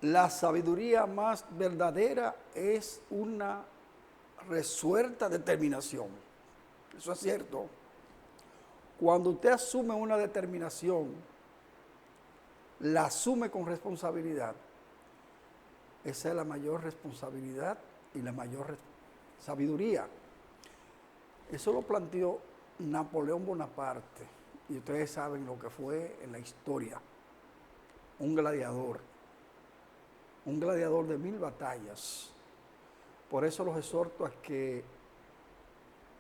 La sabiduría más verdadera es una resuelta determinación. Eso es cierto. Cuando usted asume una determinación, la asume con responsabilidad, esa es la mayor responsabilidad y la mayor sabiduría. Eso lo planteó Napoleón Bonaparte, y ustedes saben lo que fue en la historia. Un gladiador de 1000 batallas. Por eso los exhorto a que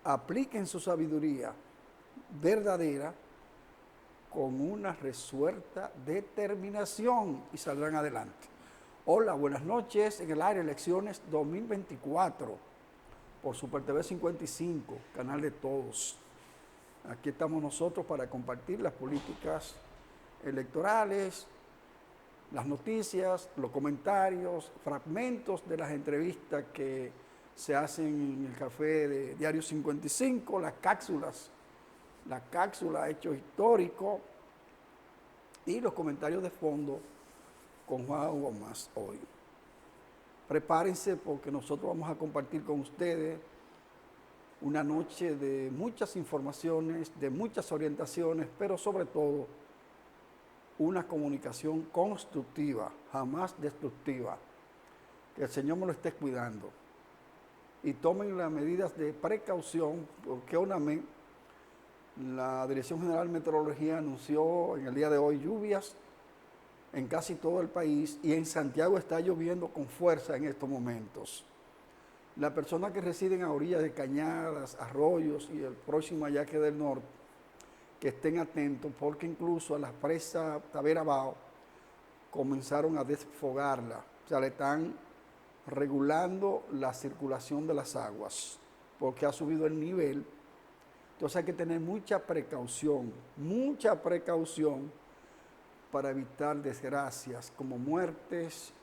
apliquen su sabiduría verdadera con una resuelta determinación y saldrán adelante. Hola, buenas noches. En el aire, elecciones 2024 por Super TV 55, canal de todos. Aquí estamos nosotros para compartir las políticas electorales, las noticias, los comentarios, fragmentos de las entrevistas que se hacen en el café de Diario 55, las cápsulas, hechos históricos y los comentarios de fondo con Juan Hugo Más hoy. Prepárense porque nosotros vamos a compartir con ustedes una noche de muchas informaciones, de muchas orientaciones, pero sobre todo una comunicación constructiva, jamás destructiva. Que el Señor me lo esté cuidando. Y tomen las medidas de precaución, porque la Dirección General de Meteorología anunció en el día de hoy lluvias en casi todo el país y en Santiago está lloviendo con fuerza en estos momentos. Las personas que residen a orillas de cañadas, arroyos y el próximo Ayaque del Norte, que estén atentos porque incluso a la presa Tavera Bao comenzaron a desfogarla, o sea, le están regulando la circulación de las aguas porque ha subido el nivel. Entonces hay que tener mucha precaución para evitar desgracias como muertes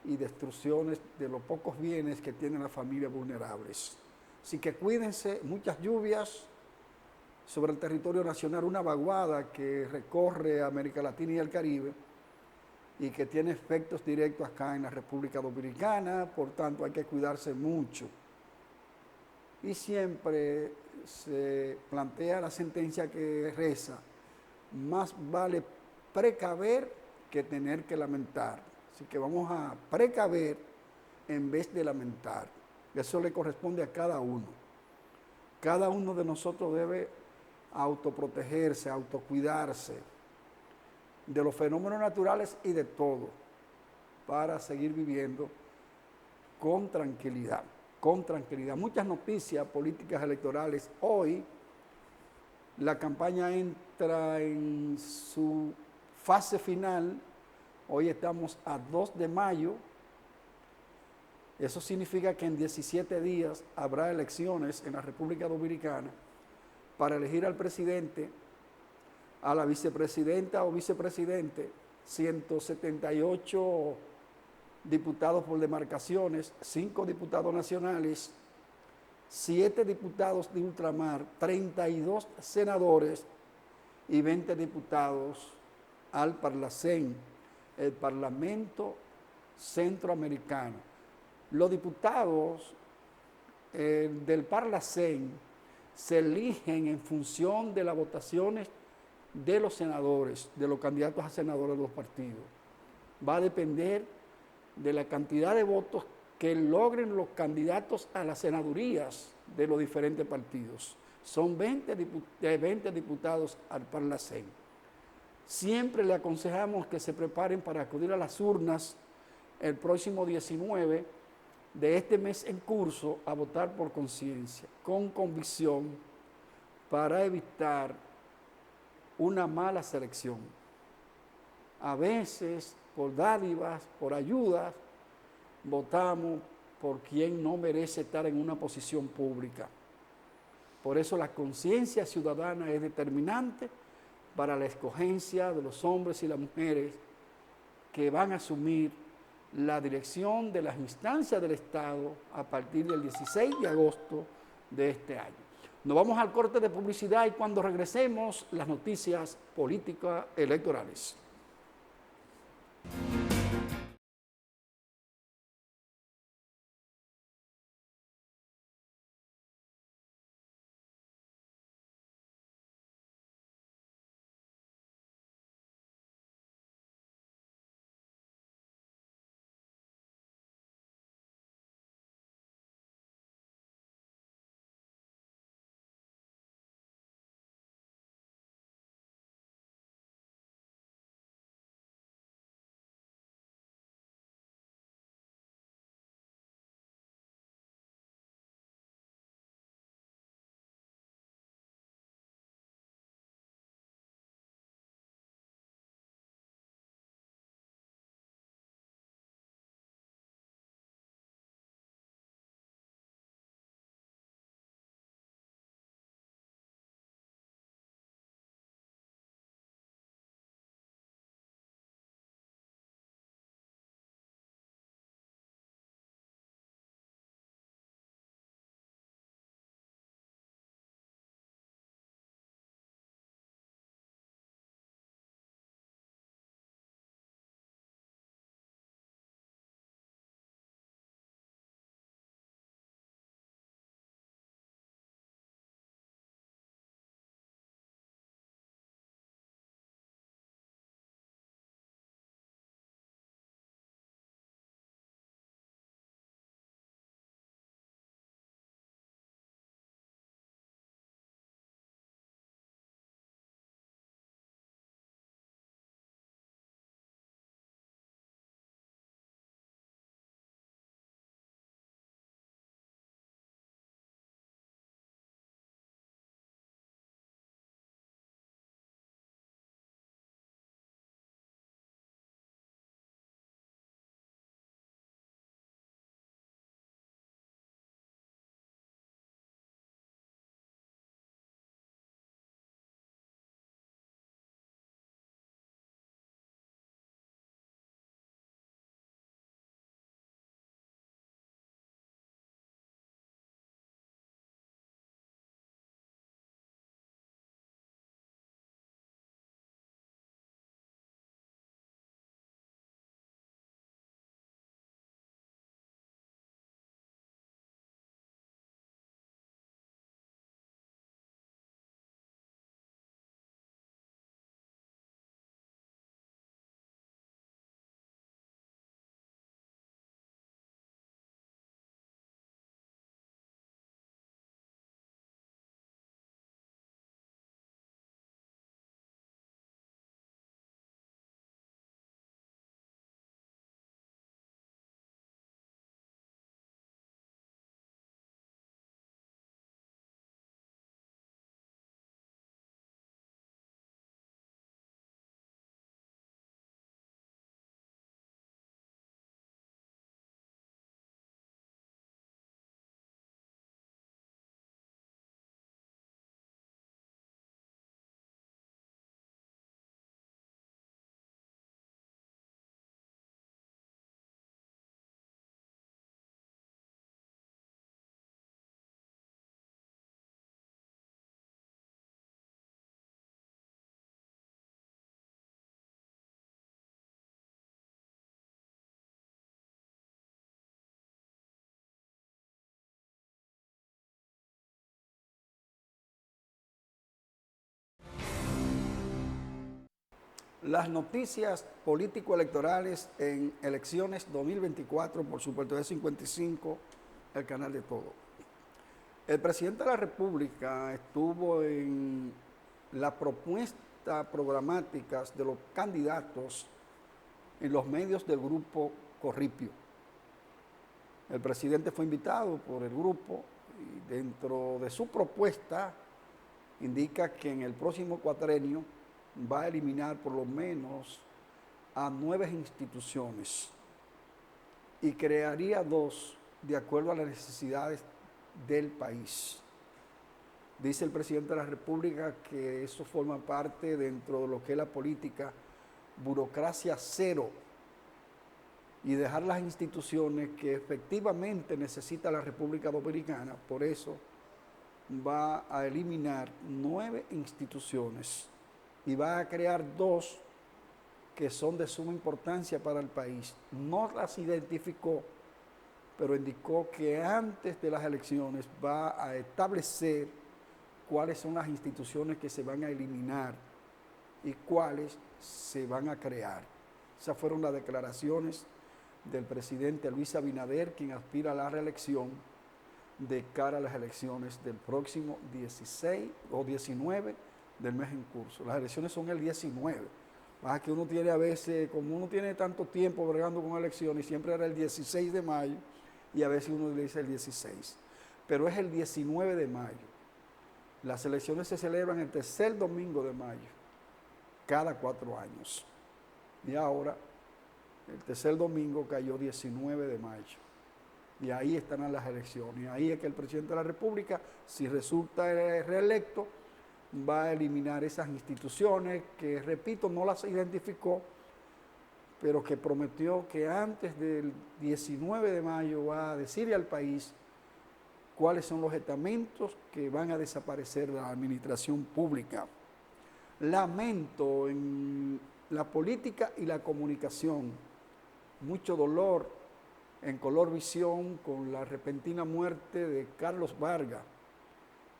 y destrucciones de los pocos bienes que tienen las familias vulnerables. Así que cuídense, muchas lluvias sobre el territorio nacional, una vaguada que recorre América Latina y el Caribe y que tiene efectos directos acá en la República Dominicana, por tanto hay que cuidarse mucho. Y siempre se plantea la sentencia que reza, más vale precaver que tener que lamentar. Así que vamos a precaver en vez de lamentar. Eso le corresponde a cada uno. Cada uno de nosotros debe autoprotegerse, autocuidarse de los fenómenos naturales y de todo, para seguir viviendo con tranquilidad. Muchas noticias políticas electorales. Hoy la campaña entra en su fase final. Hoy estamos a 2 de mayo. Eso significa que en 17 días habrá elecciones en la República Dominicana para elegir al presidente, a la vicepresidenta o vicepresidente, 178 diputados por demarcaciones, 5 diputados nacionales, 7 diputados de ultramar, 32 senadores y 20 diputados al Parlacén, el Parlamento Centroamericano. Los diputados del Parlacén se eligen en función de las votaciones de los senadores, de los candidatos a senadores de los partidos. Va a depender de la cantidad de votos que logren los candidatos a las senadurías de los diferentes partidos. Son 20 diputados al Parlacén. Siempre le aconsejamos que se preparen para acudir a las urnas el próximo 19 de este mes en curso a votar por conciencia, con convicción, para evitar una mala selección. A veces, por dádivas, por ayudas, votamos por quien no merece estar en una posición pública. Por eso la conciencia ciudadana es determinante para la escogencia de los hombres y las mujeres que van a asumir la dirección de las instancias del Estado a partir del 16 de agosto de este año. Nos vamos al corte de publicidad y cuando regresemos, las noticias políticas electorales. Las noticias político-electorales en elecciones 2024 por Super TV 55, el canal de todo. El presidente de la República estuvo en la propuesta programáticas de los candidatos en los medios del grupo Corripio. El presidente fue invitado por el grupo y dentro de su propuesta indica que en el próximo cuatrenio va a eliminar por lo menos a 9 instituciones y crearía 2 de acuerdo a las necesidades del país. Dice el presidente de la República que eso forma parte dentro de lo que es la política burocracia cero y dejar las instituciones que efectivamente necesita la República Dominicana. Por eso va a eliminar 9 instituciones y va a crear 2 que son de suma importancia para el país. No las identificó, pero indicó que antes de las elecciones va a establecer cuáles son las instituciones que se van a eliminar y cuáles se van a crear. Esas fueron las declaraciones del presidente Luis Abinader, quien aspira a la reelección de cara a las elecciones del próximo 16 o 19 del mes en curso. Las elecciones son el 19. Más que uno tiene a veces, como uno tiene tanto tiempo bregando con elecciones, siempre era el 16 de mayo y a veces uno le dice el 16. Pero es el 19 de mayo. Las elecciones se celebran el tercer domingo de mayo, cada 4 años. Y ahora, el tercer domingo cayó 19 de mayo. Y ahí estarán las elecciones. Y ahí es que el presidente de la República, si resulta reelecto, va a eliminar esas instituciones que, repito, no las identificó, pero que prometió que antes del 19 de mayo va a decirle al país cuáles son los estamentos que van a desaparecer de la administración pública. Lamento en la política y la comunicación, mucho dolor en Color Visión con la repentina muerte de Carlos Vargas,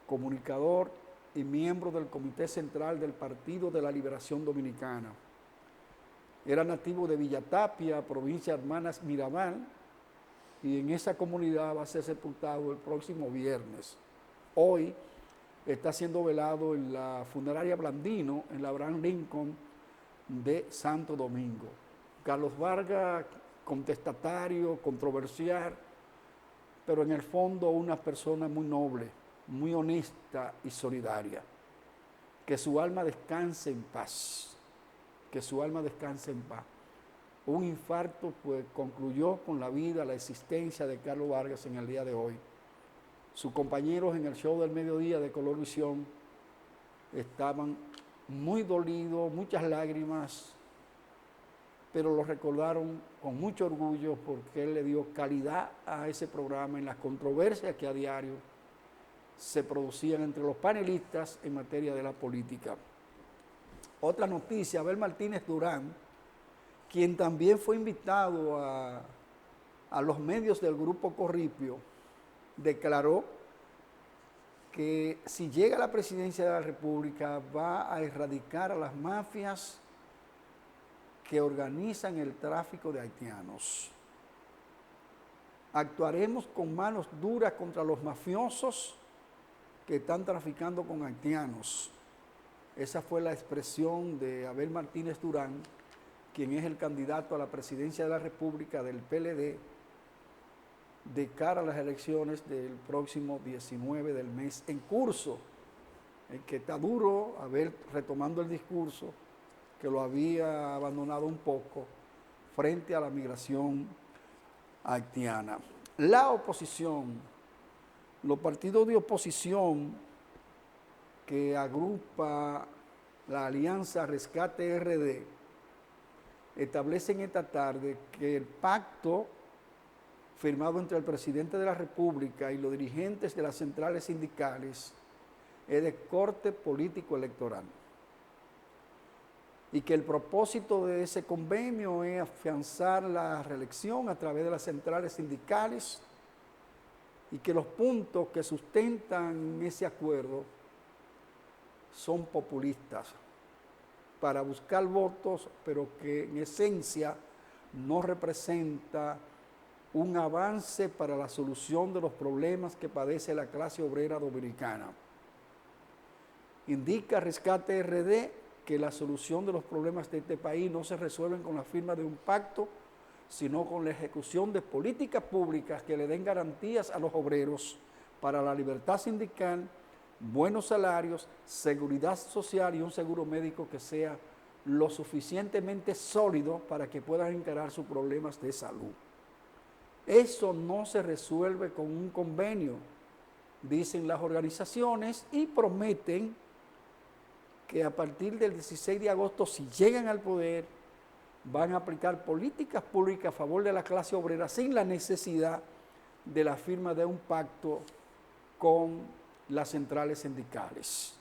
comunicador y miembro del Comité Central del Partido de la Liberación Dominicana. Era nativo de Villatapia, provincia de Hermanas Mirabal, y en esa comunidad va a ser sepultado el próximo viernes. Hoy está siendo velado en la funeraria Blandino, en la Abraham Lincoln de Santo Domingo. Carlos Vargas, contestatario, controversial, pero en el fondo una persona muy noble, muy honesta y solidaria. Que su alma descanse en paz, que su alma descanse en paz. Un infarto pues concluyó con la vida, la existencia de Carlos Vargas en el día de hoy. Sus compañeros en el show del mediodía de Color Visión estaban muy dolidos, muchas lágrimas, pero lo recordaron con mucho orgullo porque él le dio calidad a ese programa en las controversias que a diario se producían entre los panelistas en materia de la política. Otra noticia, Abel Martínez Durán, quien también fue invitado a los medios del Grupo Corripio, declaró que si llega a la presidencia de la República va a erradicar a las mafias que organizan el tráfico de haitianos. Actuaremos con manos duras contra los mafiosos que están traficando con haitianos. Esa fue la expresión de Abel Martínez Durán, quien es el candidato a la presidencia de la República del PLD de cara a las elecciones del próximo 19 del mes en curso, el que está duro, Abel retomando el discurso que lo había abandonado un poco frente a la migración haitiana. La oposición, los partidos de oposición que agrupa la Alianza Rescate RD, establecen esta tarde que el pacto firmado entre el presidente de la República y los dirigentes de las centrales sindicales es de corte político electoral y que el propósito de ese convenio es afianzar la reelección a través de las centrales sindicales y que los puntos que sustentan ese acuerdo son populistas. para buscar votos, pero que en esencia no representa un avance para la solución de los problemas que padece la clase obrera dominicana. Indica Rescate RD que la solución de los problemas de este país no se resuelven con la firma de un pacto, sino con la ejecución de políticas públicas que le den garantías a los obreros para la libertad sindical, buenos salarios, seguridad social y un seguro médico que sea lo suficientemente sólido para que puedan encarar sus problemas de salud. Eso no se resuelve con un convenio, dicen las organizaciones, y prometen que a partir del 16 de agosto, si llegan al poder, van a aplicar políticas públicas a favor de la clase obrera sin la necesidad de la firma de un pacto con las centrales sindicales.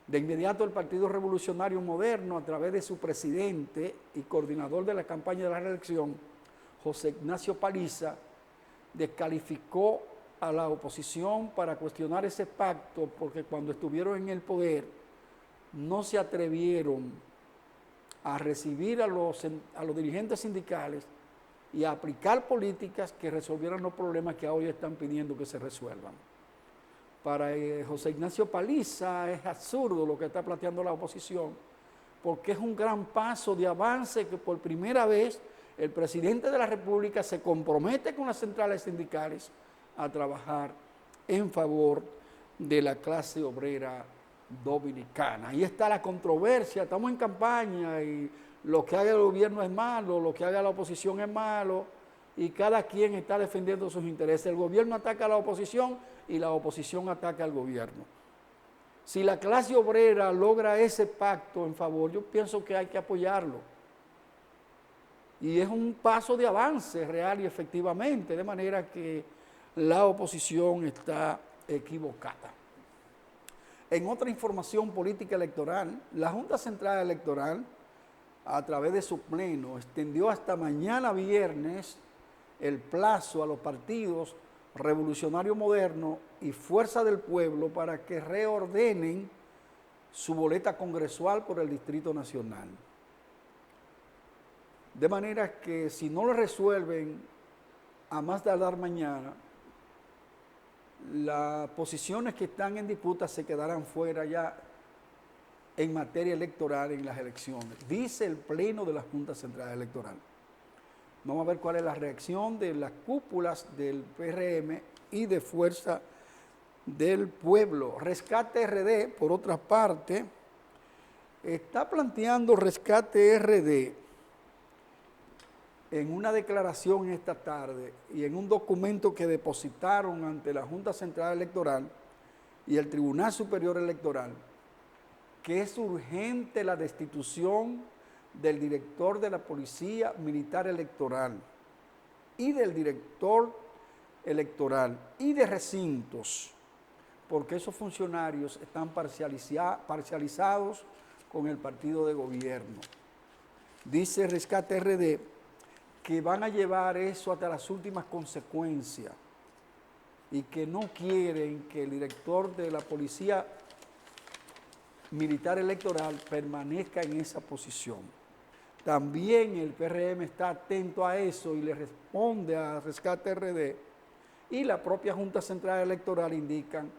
De inmediato el Partido Revolucionario Moderno, a través de su presidente y coordinador de la campaña de la reelección, José Ignacio Paliza, descalificó a la oposición para cuestionar ese pacto, porque cuando estuvieron en el poder no se atrevieron a recibir a los dirigentes sindicales y a aplicar políticas que resolvieran los problemas que hoy están pidiendo que se resuelvan. Para José Ignacio Paliza es absurdo lo que está planteando la oposición, porque es un gran paso de avance que por primera vez el presidente de la República se compromete con las centrales sindicales a trabajar en favor de la clase obrera dominicana. Ahí está la controversia, estamos en campaña y lo que haga el gobierno es malo, lo que haga la oposición es malo y cada quien está defendiendo sus intereses. El gobierno ataca a la oposición y la oposición ataca al gobierno. Si la clase obrera logra ese pacto en favor, yo pienso que hay que apoyarlo. Y es un paso de avance real y efectivamente, de manera que la oposición está equivocada. En otra información política electoral, la Junta Central Electoral, a través de su pleno, extendió hasta mañana viernes el plazo a los partidos Revolucionario Moderno y Fuerza del Pueblo para que reordenen su boleta congresual por el Distrito Nacional. De manera que si no lo resuelven a más tardar mañana, las posiciones que están en disputa se quedarán fuera ya en materia electoral en las elecciones, dice el Pleno de la Junta Central Electoral. Vamos a ver cuál es la reacción de las cúpulas del PRM y de Fuerza del Pueblo. Rescate RD, por otra parte, está planteando Rescate RD en una declaración esta tarde y en un documento que depositaron ante la Junta Central Electoral y el Tribunal Superior Electoral, que es urgente la destitución del director de la Policía Militar Electoral y del director electoral y de recintos, porque esos funcionarios están parcializados con el partido de gobierno. Dice Rescate RD que van a llevar eso hasta las últimas consecuencias y que no quieren que el director de la Policía Militar Electoral permanezca en esa posición. También el PRM está atento a eso y le responde a Rescate RD, y la propia Junta Central Electoral indican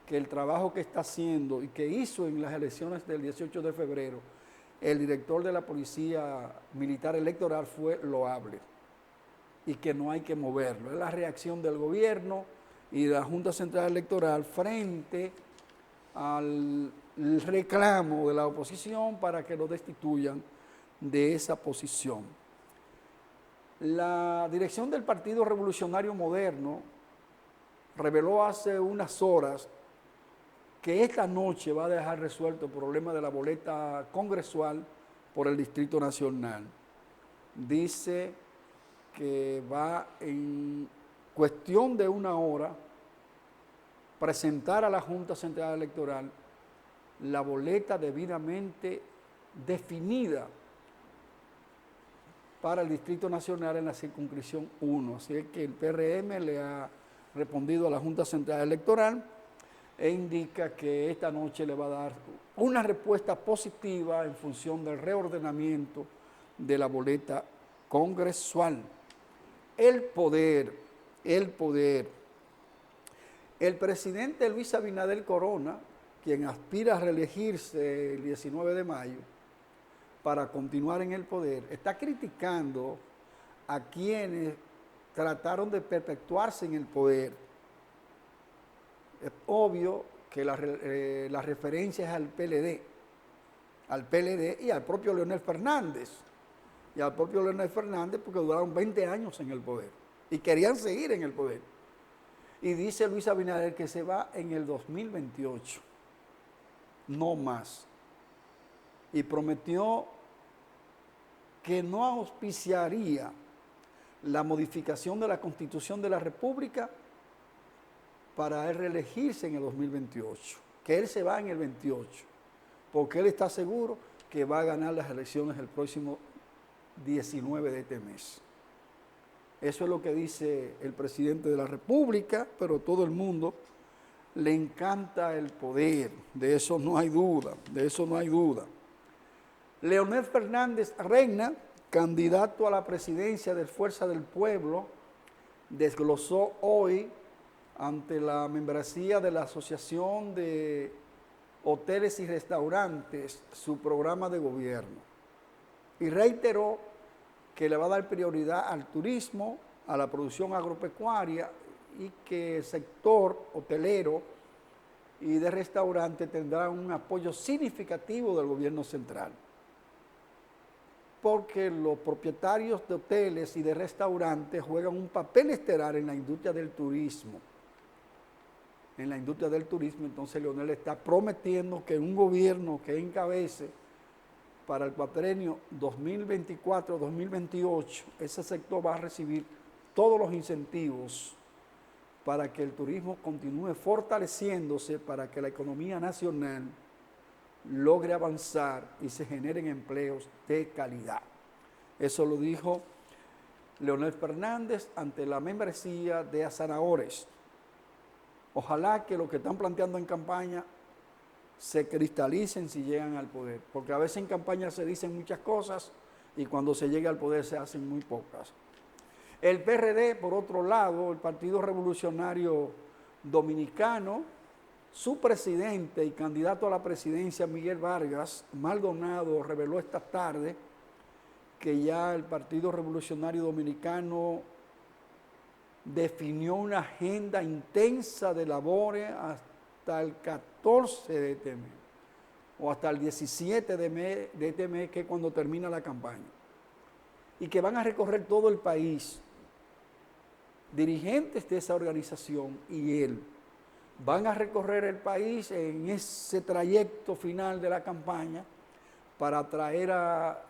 que el trabajo que está haciendo y que hizo en las elecciones del 18 de febrero el director de la Policía Militar Electoral fue loable y que no hay que moverlo. Es la reacción del gobierno y de la Junta Central Electoral frente al reclamo de la oposición para que lo destituyan de esa posición. La dirección del Partido Revolucionario Moderno reveló hace unas horas que esta noche va a dejar resuelto el problema de la boleta congresual por el Distrito Nacional. Dice que va en cuestión de una hora presentar a la Junta Central Electoral la boleta debidamente definida para el Distrito Nacional en la circunscripción 1. Así es que el PRM le ha respondido a la Junta Central Electoral e indica que esta noche le va a dar una respuesta positiva en función del reordenamiento de la boleta congresual. El poder. El presidente Luis Abinader Corona, quien aspira a reelegirse el 19 de mayo para continuar en el poder, está criticando a quienes trataron de perpetuarse en el poder. Es obvio que la referencia es al PLD y al propio Leonel Fernández. Y al propio Leonel Fernández porque duraron 20 años en el poder y querían seguir en el poder. Y dice Luis Abinader que se va en el 2028, no más. Y prometió que no auspiciaría la modificación de la Constitución de la República para él reelegirse en el 2028, que él se va en el 28, porque él está seguro que va a ganar las elecciones el próximo 19 de este mes. Eso es lo que dice el presidente de la República, pero todo el mundo le encanta el poder, de eso no hay duda, Leonel Fernández Reina, candidato a la presidencia de Fuerza del Pueblo, desglosó hoy ante la membresía de la Asociación de Hoteles y Restaurantes su programa de gobierno y reiteró que le va a dar prioridad al turismo, a la producción agropecuaria y que el sector hotelero y de restaurante tendrá un apoyo significativo del gobierno central. Porque los propietarios de hoteles y de restaurantes juegan un papel estelar en la industria del turismo. Entonces Leonel está prometiendo que un gobierno que encabece para el cuatrenio 2024-2028, ese sector va a recibir todos los incentivos para que el turismo continúe fortaleciéndose, para que la economía nacional logre avanzar y se generen empleos de calidad. Eso lo dijo Leonel Fernández ante la membresía de Azanahores. Ojalá que lo que están planteando en campaña se cristalicen si llegan al poder, porque a veces en campaña se dicen muchas cosas y cuando se llega al poder se hacen muy pocas. El PRD, por otro lado, el Partido Revolucionario Dominicano, su presidente y candidato a la presidencia, Miguel Vargas Maldonado, reveló esta tarde que ya el Partido Revolucionario Dominicano definió una agenda intensa de labores hasta el 14 de este mes, o hasta el 17 de este mes, que es cuando termina la campaña, y que van a recorrer todo el país. Dirigentes de esa organización y él van a recorrer el país en ese trayecto final de la campaña para atraer a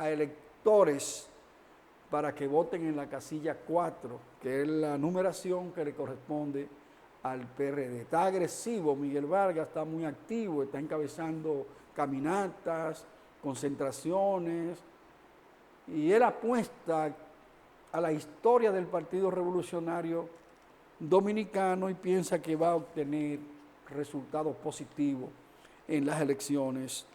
electores para que voten en la casilla 4, que es la numeración que le corresponde al PRD. Está agresivo Miguel Vargas, está muy activo, está encabezando caminatas, concentraciones, y él apuesta a la historia del Partido Revolucionario Dominicano y piensa que va a obtener resultados positivos en las elecciones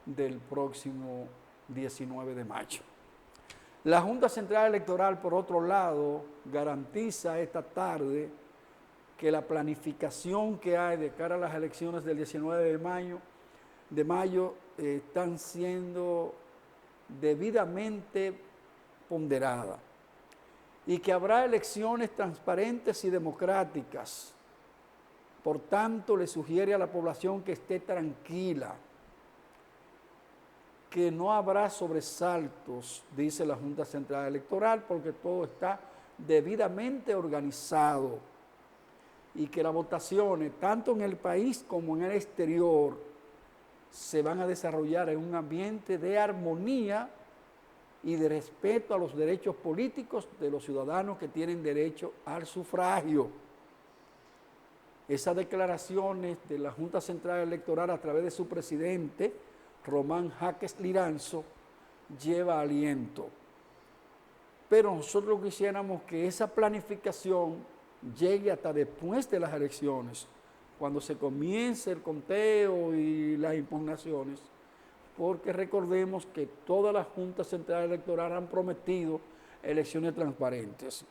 del próximo 19 de mayo. La Junta Central Electoral, por otro lado, garantiza esta tarde que la planificación que hay de cara a las elecciones del 19 de mayo están siendo debidamente ponderadas y que habrá elecciones transparentes y democráticas. Por tanto, le sugiere a la población que esté tranquila, que no habrá sobresaltos, dice la Junta Central Electoral, porque todo está debidamente organizado y que las votaciones, tanto en el país como en el exterior, se van a desarrollar en un ambiente de armonía y de respeto a los derechos políticos de los ciudadanos que tienen derecho al sufragio. Esas declaraciones de la Junta Central Electoral a través de su presidente, Román Jaques Liranzo, lleva aliento. Pero nosotros quisiéramos que esa planificación llegue hasta después de las elecciones, cuando se comience el conteo y las impugnaciones, porque recordemos que todas las juntas centrales electorales han prometido elecciones transparentes.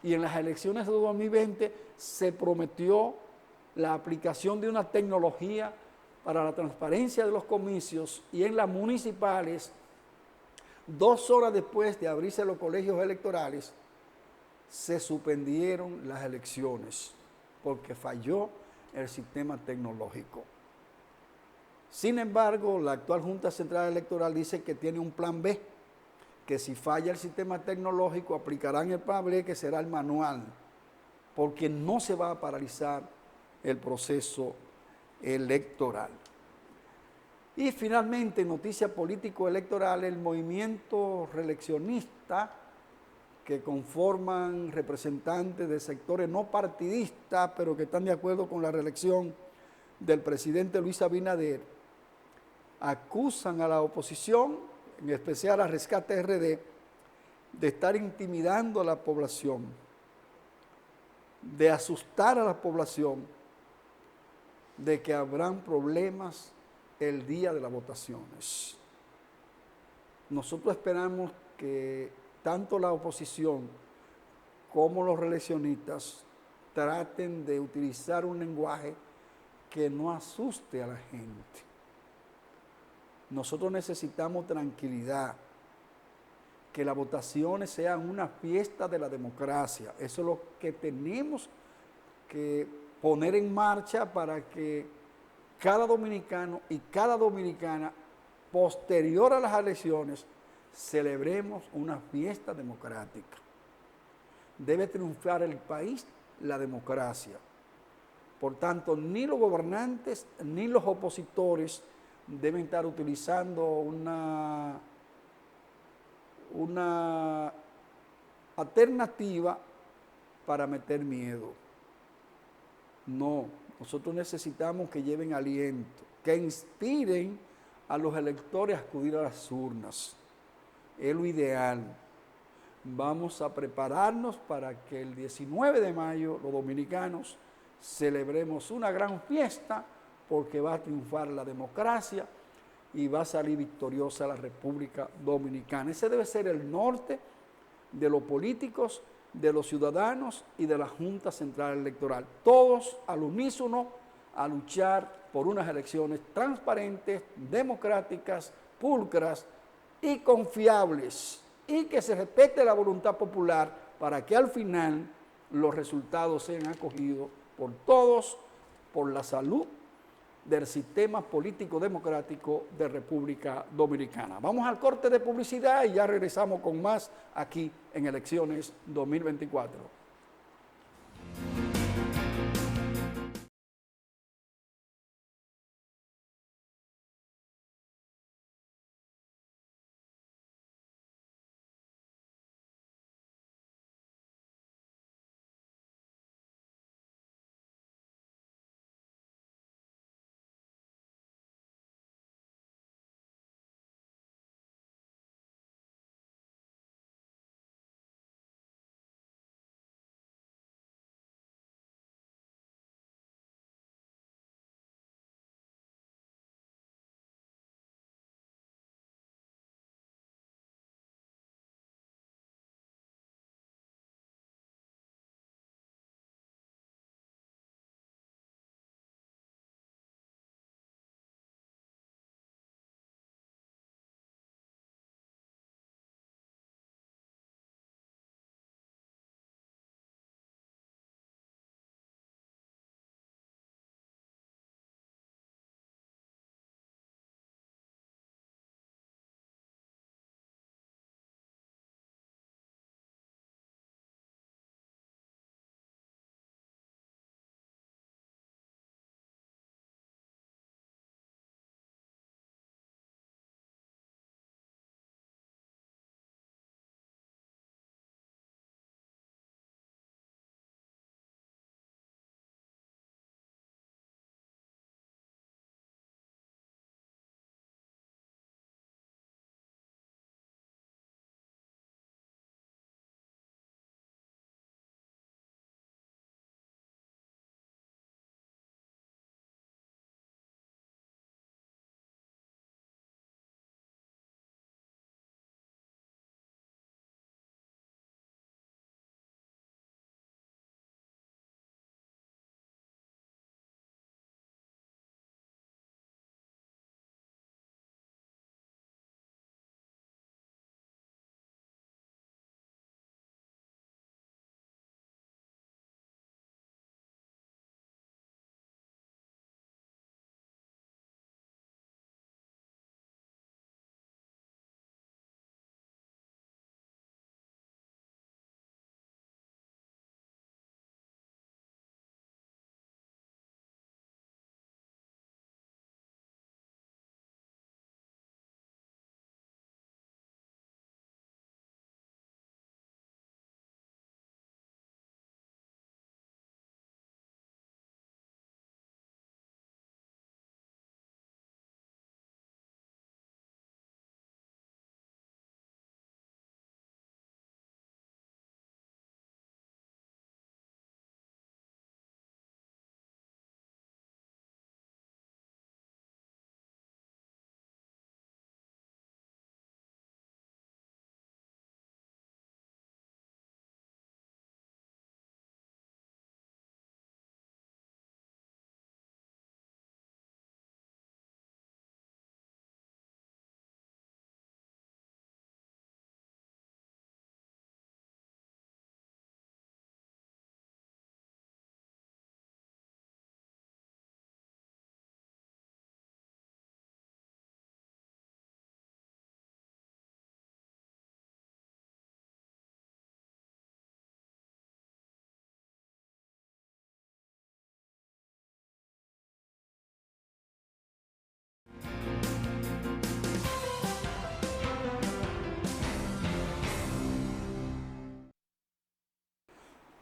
Y en las elecciones de 2020 se prometió la aplicación de una tecnología para la transparencia de los comicios, y en las municipales, 2 horas después de abrirse los colegios electorales, se suspendieron las elecciones porque falló el sistema tecnológico. Sin embargo, la actual Junta Central Electoral dice que tiene un plan B, que si falla el sistema tecnológico aplicarán el plan B, que será el manual, porque no se va a paralizar el proceso electoral. Y finalmente, noticia político-electoral, el movimiento reeleccionista, que conforman representantes de sectores no partidistas, pero que están de acuerdo con la reelección del presidente Luis Abinader, acusan a la oposición, en especial a Rescate RD, de estar intimidando a la población, de asustar a la población, de que habrán problemas el día de las votaciones. Nosotros esperamos que tanto la oposición como los reeleccionistas traten de utilizar un lenguaje que no asuste a la gente. Nosotros necesitamos tranquilidad, que las votaciones sean una fiesta de la democracia. Eso es lo que tenemos que poner en marcha para que cada dominicano y cada dominicana, posterior a las elecciones, celebremos una fiesta democrática. Debe triunfar el país, la democracia. Por tanto, ni los gobernantes ni los opositores deben estar utilizando una alternativa para meter miedo. No, nosotros necesitamos que lleven aliento, que inspiren a los electores a acudir a las urnas. Es lo ideal. Vamos a prepararnos para que el 19 de mayo los dominicanos celebremos una gran fiesta, porque va a triunfar la democracia y va a salir victoriosa la República Dominicana. Ese debe ser el norte de los políticos, de los ciudadanos y de la Junta Central Electoral. Todos al unísono a luchar por unas elecciones transparentes, democráticas, pulcras y confiables, y que se respete la voluntad popular para que al final los resultados sean acogidos por todos, por la salud del sistema político democrático de República Dominicana. Vamos al corte de publicidad y ya regresamos con más aquí en Elecciones 2024.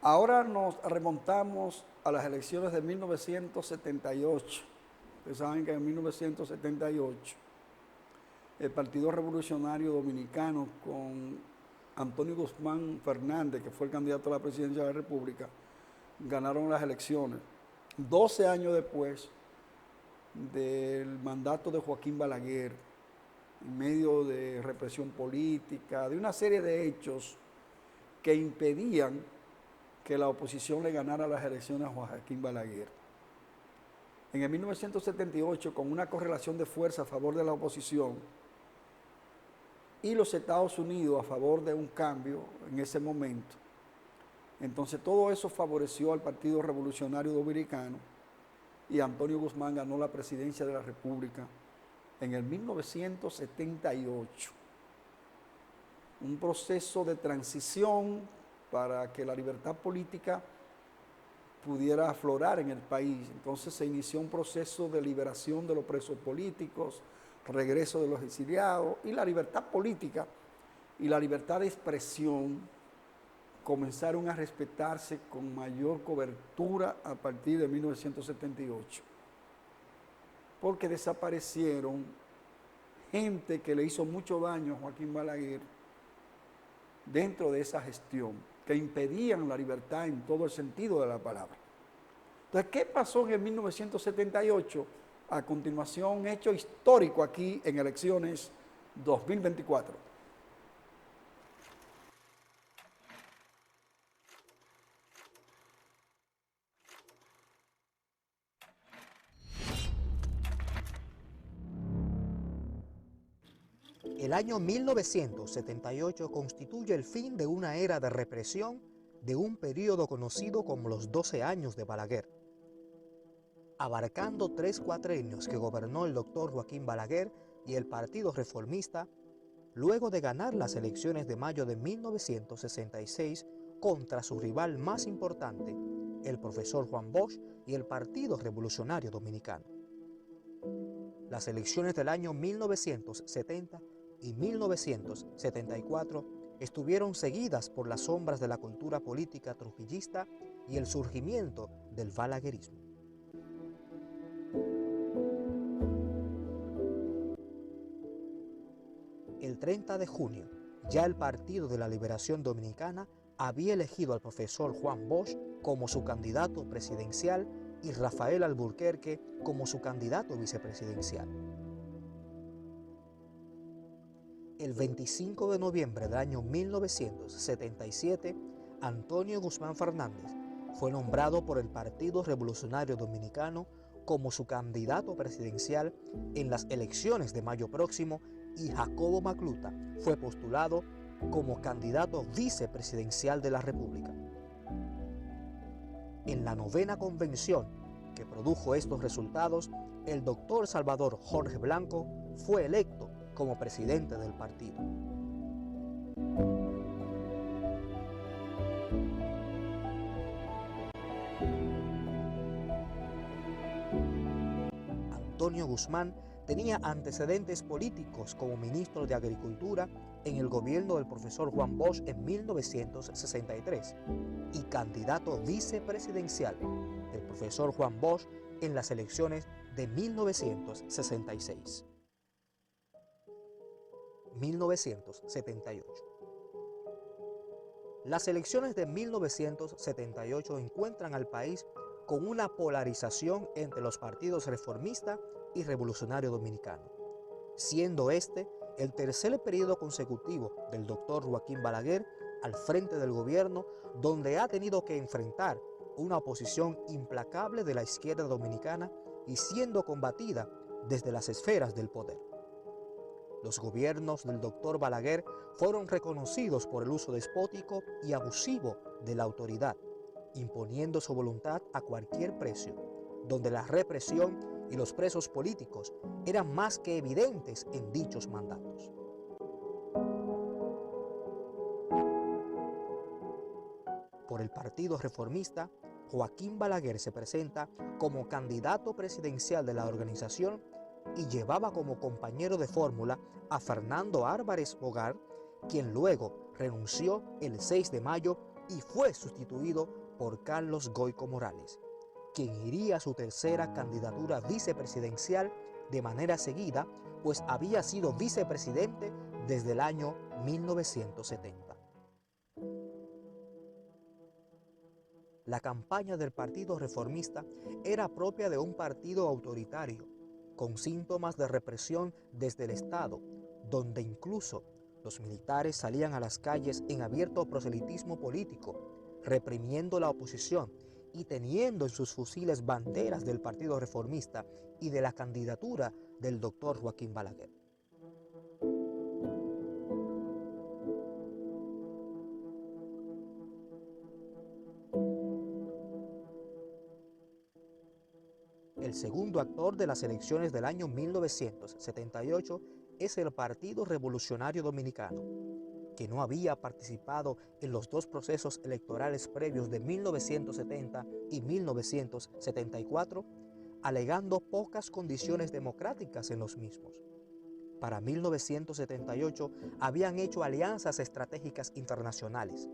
Ahora nos remontamos a las elecciones de 1978. Ustedes saben que en 1978 el Partido Revolucionario Dominicano con Antonio Guzmán Fernández, que fue el candidato a la presidencia de la República, ganaron las elecciones. 12 años después del mandato de Joaquín Balaguer, en medio de represión política, de una serie de hechos que impedían que la oposición le ganara las elecciones a Joaquín Balaguer. En el 1978, con una correlación de fuerza a favor de la oposición y los Estados Unidos a favor de un cambio en ese momento, entonces todo eso favoreció al Partido Revolucionario Dominicano y Antonio Guzmán ganó la presidencia de la República en el 1978. Un proceso de transición para que la libertad política pudiera aflorar en el país. Entonces se inició un proceso de liberación de los presos políticos, regreso de los exiliados, y la libertad política y la libertad de expresión comenzaron a respetarse con mayor cobertura a partir de 1978, porque desaparecieron gente que le hizo mucho daño a Joaquín Balaguer dentro de esa gestión, que impedían la libertad en todo el sentido de la palabra. Entonces, ¿qué pasó en el 1978? A continuación, un hecho histórico aquí en elecciones 2024. El año 1978 constituye el fin de una era de represión de un periodo conocido como los 12 años de Balaguer. Abarcando 3 cuatrienios que gobernó el doctor Joaquín Balaguer y el Partido Reformista, luego de ganar las elecciones de mayo de 1966 contra su rival más importante, el profesor Juan Bosch y el Partido Revolucionario Dominicano. Las elecciones del año 1970 y 1974 estuvieron seguidas por las sombras de la cultura política trujillista y el surgimiento del balaguerismo. El 30 de junio, ya el Partido de la Liberación Dominicana había elegido al profesor Juan Bosch como su candidato presidencial y Rafael Alburquerque como su candidato vicepresidencial. El 25 de noviembre del año 1977, Antonio Guzmán Fernández fue nombrado por el Partido Revolucionario Dominicano como su candidato presidencial en las elecciones de mayo próximo y Jacobo Macluta fue postulado como candidato vicepresidencial de la República. En la 9ª convención que produjo estos resultados, el doctor Salvador Jorge Blanco fue electo como presidente del partido. Antonio Guzmán tenía antecedentes políticos como ministro de Agricultura en el gobierno del profesor Juan Bosch en 1963 y candidato vicepresidencial del profesor Juan Bosch en las elecciones de 1966. 1978. Las elecciones de 1978 encuentran al país con una polarización entre los partidos reformista y revolucionario dominicano, siendo este el tercer periodo consecutivo del doctor Joaquín Balaguer al frente del gobierno, donde ha tenido que enfrentar una oposición implacable de la izquierda dominicana y siendo combatida desde las esferas del poder. Los gobiernos del doctor Balaguer fueron reconocidos por el uso despótico y abusivo de la autoridad, imponiendo su voluntad a cualquier precio, donde la represión y los presos políticos eran más que evidentes en dichos mandatos. Por el Partido Reformista, Joaquín Balaguer se presenta como candidato presidencial de la organización y llevaba como compañero de fórmula a Fernando Álvarez Bogar, quien luego renunció el 6 de mayo y fue sustituido por Carlos Goico Morales, quien iría a su tercera candidatura vicepresidencial de manera seguida, pues había sido vicepresidente desde el año 1970. La campaña del Partido Reformista era propia de un partido autoritario, con síntomas de represión desde el Estado, donde incluso los militares salían a las calles en abierto proselitismo político, reprimiendo la oposición y teniendo en sus fusiles banderas del Partido Reformista y de la candidatura del doctor Joaquín Balaguer. El segundo actor de las elecciones del año 1978 es el Partido Revolucionario Dominicano, que no había participado en los dos procesos electorales previos de 1970 y 1974, alegando pocas condiciones democráticas en los mismos. Para 1978 habían hecho alianzas estratégicas internacionales,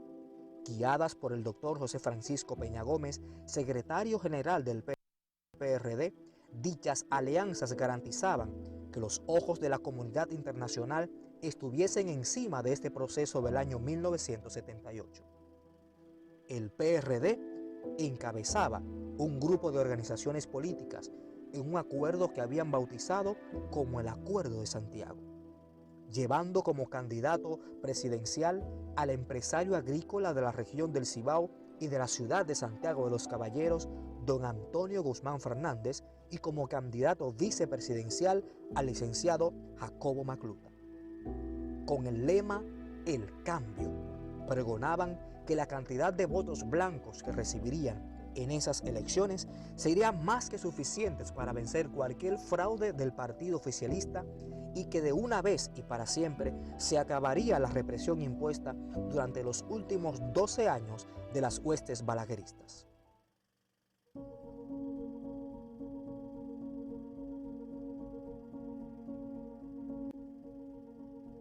guiadas por el doctor José Francisco Peña Gómez, secretario general del PRD. Dichas alianzas garantizaban que los ojos de la comunidad internacional estuviesen encima de este proceso del año 1978. El PRD encabezaba un grupo de organizaciones políticas en un acuerdo que habían bautizado como el Acuerdo de Santiago, llevando como candidato presidencial al empresario agrícola de la región del Cibao y de la ciudad de Santiago de los Caballeros, don Antonio Guzmán Fernández, y como candidato vicepresidencial al licenciado Jacobo Macluta. Con el lema El Cambio, pregonaban que la cantidad de votos blancos que recibirían en esas elecciones serían más que suficientes para vencer cualquier fraude del partido oficialista y que de una vez y para siempre se acabaría la represión impuesta durante los últimos 12 años de las huestes balagueristas.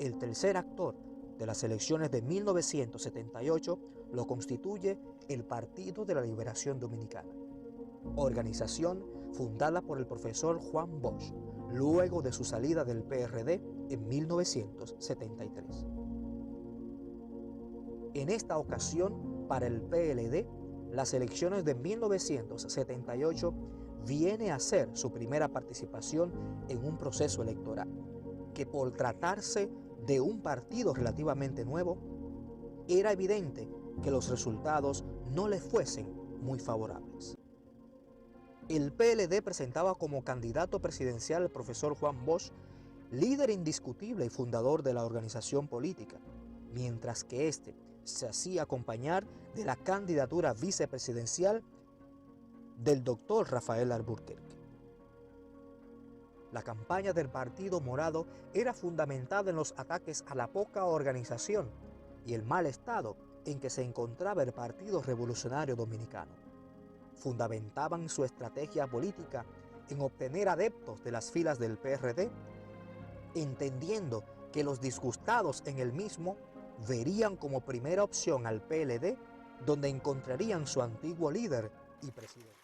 El tercer actor de las elecciones de 1978 lo constituye el Partido de la Liberación Dominicana, organización fundada por el profesor Juan Bosch luego de su salida del PRD en 1973. En esta ocasión, para el PLD, las elecciones de 1978 viene a ser su primera participación en un proceso electoral, que por tratarse de un partido relativamente nuevo, era evidente que los resultados no le fuesen muy favorables. El PLD presentaba como candidato presidencial al profesor Juan Bosch, líder indiscutible y fundador de la organización política, mientras que éste se hacía acompañar de la candidatura vicepresidencial del doctor Rafael Alburquerque. La campaña del Partido Morado era fundamentada en los ataques a la poca organización y el mal estado en que se encontraba el Partido Revolucionario Dominicano. Fundamentaban su estrategia política en obtener adeptos de las filas del PRD, entendiendo que los disgustados en el mismo verían como primera opción al PLD, donde encontrarían su antiguo líder y presidente.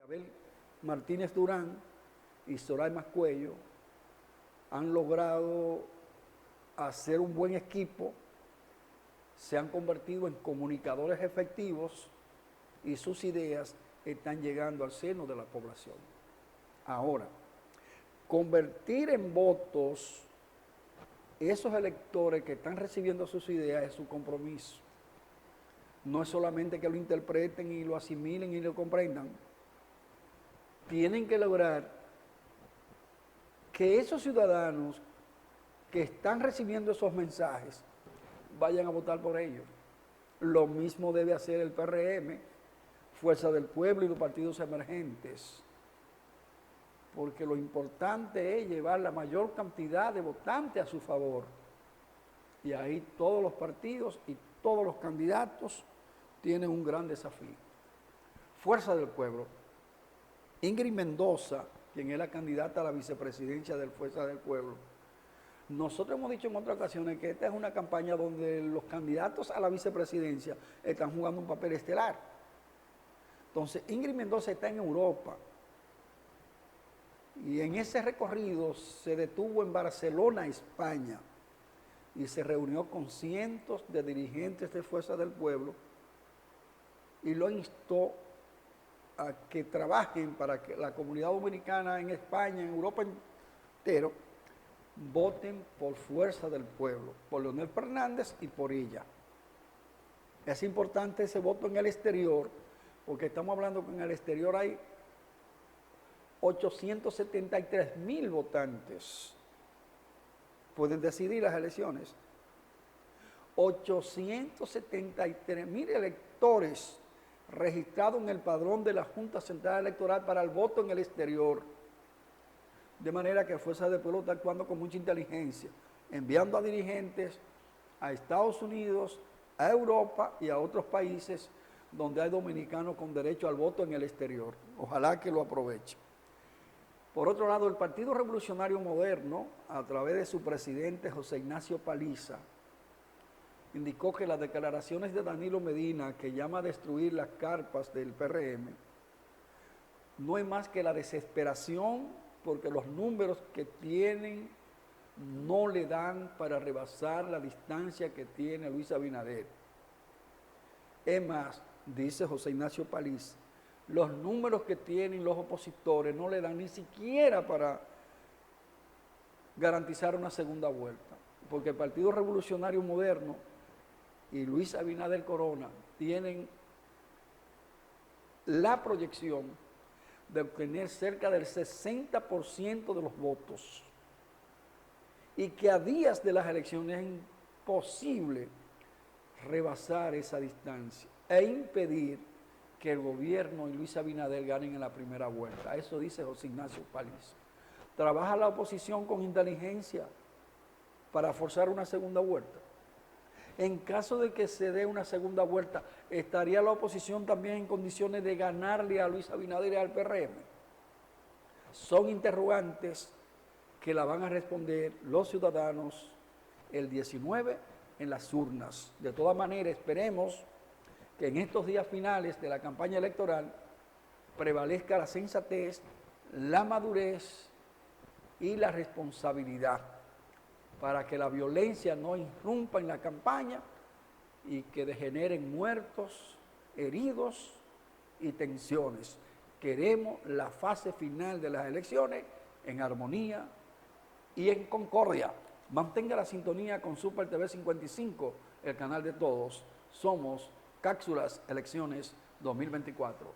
Abel Martínez Durán y Soraya Cuello han logrado hacer un buen equipo, se han convertido en comunicadores efectivos y sus ideas están llegando al seno de la población. Ahora, convertir en votos esos electores que están recibiendo sus ideas es su compromiso. No es solamente que lo interpreten y lo asimilen y lo comprendan. Tienen que lograr que esos ciudadanos que están recibiendo esos mensajes vayan a votar por ellos. Lo mismo debe hacer el PRM, Fuerza del Pueblo y los partidos emergentes, porque lo importante es llevar la mayor cantidad de votantes a su favor. Y ahí todos los partidos y todos los candidatos tienen un gran desafío. Fuerza del Pueblo. Ingrid Mendoza, quien es la candidata a la vicepresidencia del Fuerza del Pueblo, nosotros hemos dicho en otras ocasiones que esta es una campaña donde los candidatos a la vicepresidencia están jugando un papel estelar. Entonces, Ingrid Mendoza está en Europa y en ese recorrido se detuvo en Barcelona, España, y se reunió con cientos de dirigentes de Fuerza del Pueblo y lo instó a que trabajen para que la comunidad dominicana en España, en Europa entero, voten por Fuerza del Pueblo, por Leonel Fernández y por ella. Es importante ese voto en el exterior, porque estamos hablando que en el exterior hay 873,000 votantes. Pueden decidir las elecciones. 873,000 electores registrados en el padrón de la Junta Central Electoral para el voto en el exterior. De manera que Fuerza del Pueblo está actuando con mucha inteligencia, enviando a dirigentes a Estados Unidos, a Europa y a otros países donde hay dominicanos con derecho al voto en el exterior. Ojalá que lo aprovechen. Por otro lado, el Partido Revolucionario Moderno, a través de su presidente José Ignacio Paliza, indicó que las declaraciones de Danilo Medina, que llama a destruir las carpas del PRM, no es más que la desesperación, porque los números que tienen no le dan para rebasar la distancia que tiene Luis Abinader. Es más, dice José Ignacio Paliza, los números que tienen los opositores no le dan ni siquiera para garantizar una segunda vuelta, porque el Partido Revolucionario Moderno y Luis Abinader Corona tienen la proyección de obtener cerca del 60% de los votos, y que a días de las elecciones es imposible rebasar esa distancia e impedir que el gobierno y Luis Abinader ganen en la primera vuelta. Eso dice José Ignacio Paliza. ¿Trabaja la oposición con inteligencia para forzar una segunda vuelta? En caso de que se dé una segunda vuelta, ¿estaría la oposición también en condiciones de ganarle a Luis Abinader y al PRM? Son interrogantes que la van a responder los ciudadanos el 19 en las urnas. De todas maneras, esperemos que en estos días finales de la campaña electoral prevalezca la sensatez, la madurez y la responsabilidad, para que la violencia no irrumpa en la campaña y que degeneren muertos, heridos y tensiones. Queremos la fase final de las elecciones en armonía y en concordia. Mantenga la sintonía con Super TV 55, el canal de todos. Somos Cápsulas Elecciones 2024.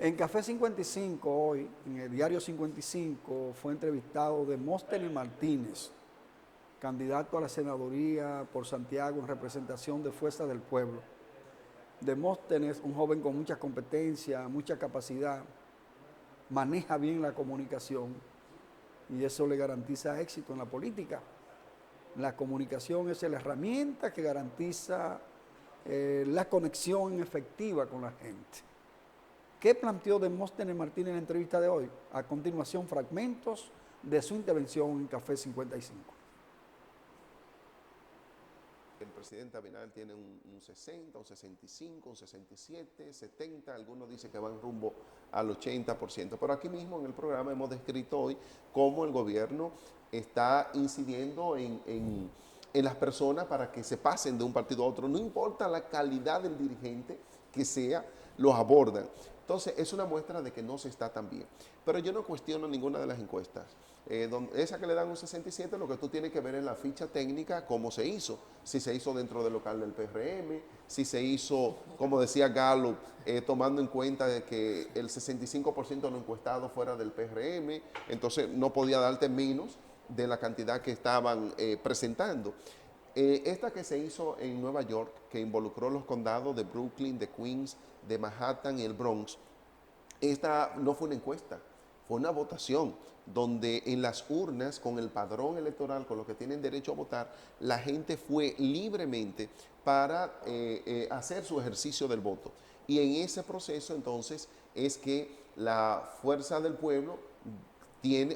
En Café 55 hoy, en el diario 55, fue entrevistado Demóstenes Martínez, candidato a la senaduría por Santiago en representación de Fuerza del Pueblo. Demóstenes, un joven con mucha competencia, mucha capacidad, maneja bien la comunicación y eso le garantiza éxito en la política. La comunicación es la herramienta que garantiza la conexión efectiva con la gente. ¿Qué planteó Demóstenes Martínez en la entrevista de hoy? A continuación, fragmentos de su intervención en Café 55. El presidente Abinader tiene un 60, un 65, un 67, 70, algunos dicen que van rumbo al 80%. Pero aquí mismo en el programa hemos descrito hoy cómo el gobierno está incidiendo en las personas para que se pasen de un partido a otro. No importa la calidad del dirigente que sea, los abordan. Entonces, es una muestra de que no se está tan bien. Pero yo no cuestiono ninguna de las encuestas. Esa que le dan un 67, lo que tú tienes que ver es la ficha técnica, cómo se hizo. Si se hizo dentro del local del PRM, si se hizo, como decía Gallup, tomando en cuenta de que el 65% de los encuestados fuera del PRM, entonces no podía darte menos de la cantidad que estaban presentando. Esta que se hizo en Nueva York, que involucró los condados de Brooklyn, de Queens, de Manhattan y el Bronx, esta no fue una encuesta, fue una votación donde en las urnas, con el padrón electoral, con los que tienen derecho a votar, la gente fue libremente para hacer su ejercicio del voto. Y en ese proceso, entonces, es que la Fuerza del Pueblo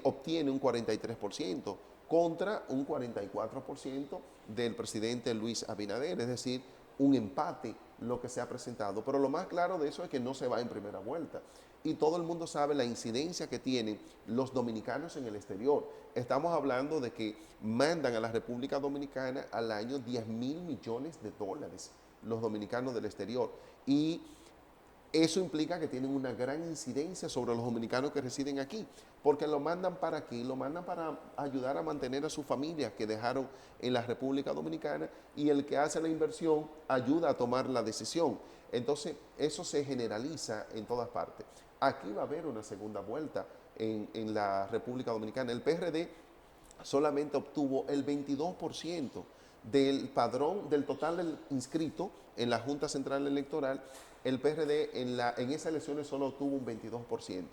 obtiene un 43% contra un 44% del presidente Luis Abinader, es decir, un empate lo que se ha presentado. Pero lo más claro de eso es que no se va en primera vuelta. Y todo el mundo sabe la incidencia que tienen los dominicanos en el exterior. Estamos hablando de que mandan a la República Dominicana al año 10.000 millones de dólares los dominicanos del exterior. Y eso implica que tienen una gran incidencia sobre los dominicanos que residen aquí, porque lo mandan para aquí, lo mandan para ayudar a mantener a su familia que dejaron en la República Dominicana, y el que hace la inversión ayuda a tomar la decisión. Entonces, eso se generaliza en todas partes. Aquí va a haber una segunda vuelta en la República Dominicana. El PRD solamente obtuvo el 22% del padrón, del total del inscrito en la Junta Central Electoral. El PRD en esas elecciones solo obtuvo un 22%.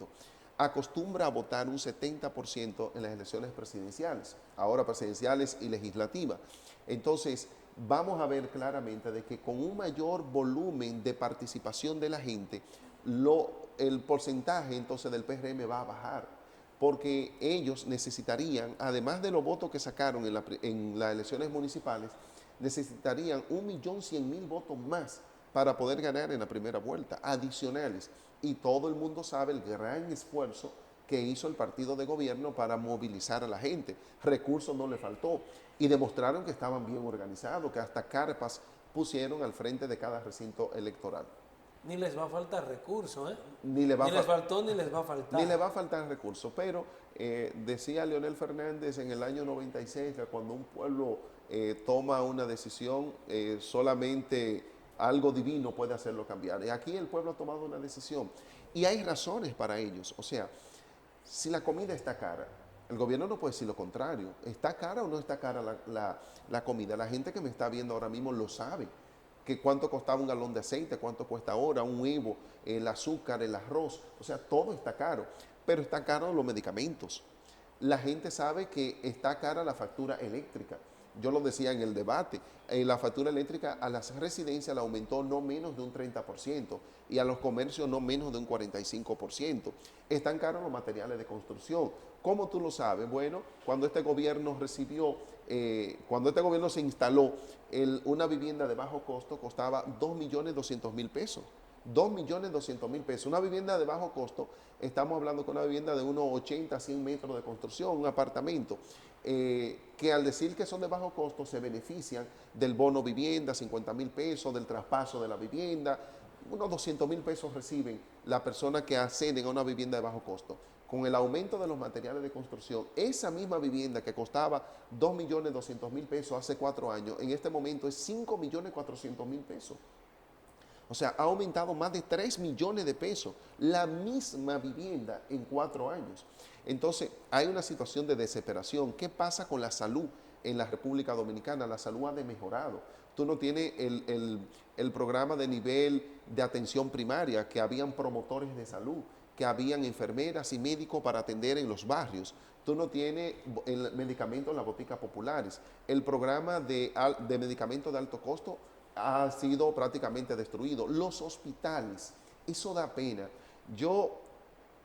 Acostumbra a votar un 70% en las elecciones presidenciales, ahora presidenciales y legislativas. Entonces, vamos a ver claramente de que con un mayor volumen de participación de la gente, el porcentaje entonces del PRM va a bajar, porque ellos necesitarían, además de los votos que sacaron en las elecciones municipales, necesitarían 1.100.000 votos más para poder ganar en la primera vuelta, adicionales. Y todo el mundo sabe el gran esfuerzo que hizo el partido de gobierno para movilizar a la gente. Recursos no le faltó y demostraron que estaban bien organizados, que hasta carpas pusieron al frente de cada recinto electoral. Ni les va a faltar recursos, ¿eh? Ni les faltó ni les va a faltar. Ni le va a faltar recursos, pero decía Leonel Fernández en el año 96 que cuando un pueblo toma una decisión, solamente algo divino puede hacerlo cambiar. Y aquí el pueblo ha tomado una decisión y hay razones para ellos. O sea, si la comida está cara, el gobierno no puede decir lo contrario. ¿Está cara o no está cara la comida? La gente que me está viendo ahora mismo lo sabe. Que cuánto costaba un galón de aceite, cuánto cuesta ahora un huevo, el azúcar, el arroz, o sea, todo está caro, pero está caro los medicamentos. La gente sabe que está cara la factura eléctrica. Yo lo decía en el debate, la factura eléctrica a las residencias la aumentó no menos de un 30% y a los comercios no menos de un 45%. Están caros los materiales de construcción. ¿Cómo tú lo sabes? Bueno, cuando este gobierno cuando este gobierno se instaló, una vivienda de bajo costo costaba 2.200.000 pesos. 2.200.000 pesos. Una vivienda de bajo costo, estamos hablando con una vivienda de unos 80 a 100 metros de construcción, un apartamento, que al decir que son de bajo costo se benefician del bono vivienda, 50.000 pesos, del traspaso de la vivienda, unos 200.000 pesos reciben la persona que acceden a una vivienda de bajo costo. Con el aumento de los materiales de construcción, esa misma vivienda que costaba 2.200.000 pesos hace 4 años, en este momento es 5.400.000 pesos. O sea, ha aumentado más de 3 millones de pesos la misma vivienda en 4 años. Entonces, hay una situación de desesperación. ¿Qué pasa con la salud en la República Dominicana? La salud ha mejorado. Tú no tienes el programa de nivel de atención primaria, que habían promotores de salud, que habían enfermeras y médicos para atender en los barrios. Tú no tienes el medicamento en las boticas populares. El programa de medicamentos de alto costo ha sido prácticamente destruido. Los hospitales, eso da pena. Yo,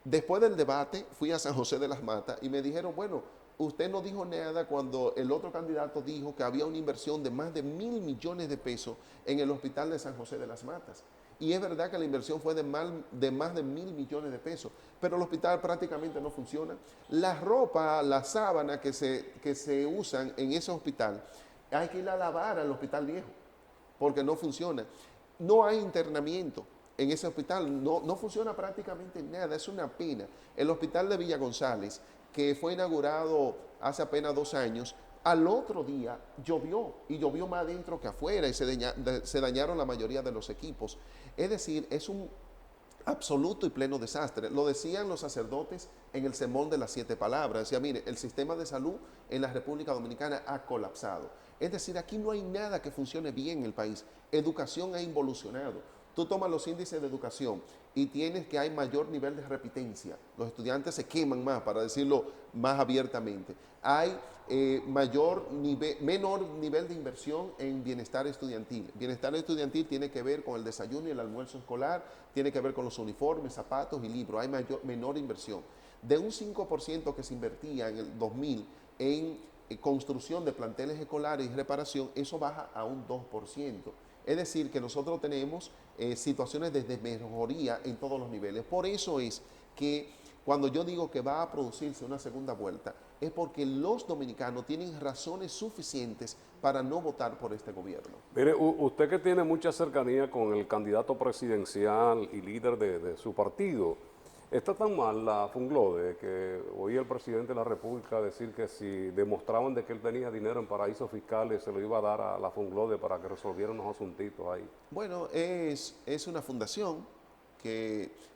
después del debate, fui a San José de las Matas y me dijeron, bueno, usted no dijo nada cuando el otro candidato dijo que había una inversión de más de 1.000 millones de pesos en el hospital de San José de las Matas. Y es verdad que la inversión fue de más de 1.000 millones de pesos, pero el hospital prácticamente no funciona. La ropa, la sábana que se usan en ese hospital, hay que ir a lavar al hospital viejo, porque no funciona. No hay internamiento en ese hospital, no funciona prácticamente nada, es una pena. El hospital de Villa González, que fue inaugurado hace apenas 2 años, al otro día llovió, y llovió más adentro que afuera, y se dañaron la mayoría de los equipos. Es decir, es un absoluto y pleno desastre. Lo decían los sacerdotes en el sermón de las 7 palabras. Decía, mire, el sistema de salud en la República Dominicana ha colapsado. Es decir, aquí no hay nada que funcione bien en el país. Educación ha involucionado. Tú tomas los índices de educación y tienes que hay mayor nivel de repitencia. Los estudiantes se queman más, para decirlo más abiertamente. Hay menor nivel de inversión en bienestar estudiantil. Bienestar estudiantil tiene que ver con el desayuno y el almuerzo escolar, tiene que ver con los uniformes, zapatos y libros. Hay menor inversión. De un 5% que se invertía en el 2000 en construcción de planteles escolares y reparación, eso baja a un 2%. Es decir, que nosotros tenemos situaciones de mejoría en todos los niveles. Por eso es que cuando yo digo que va a producirse una segunda vuelta, es porque los dominicanos tienen razones suficientes para no votar por este gobierno. Mire, usted que tiene mucha cercanía con el candidato presidencial y líder de su partido, ¿está tan mal la Funglode que oí el presidente de la República decir que si demostraban de que él tenía dinero en paraísos fiscales se lo iba a dar a la Funglode para que resolviera unos asuntitos ahí? Bueno, es una fundación que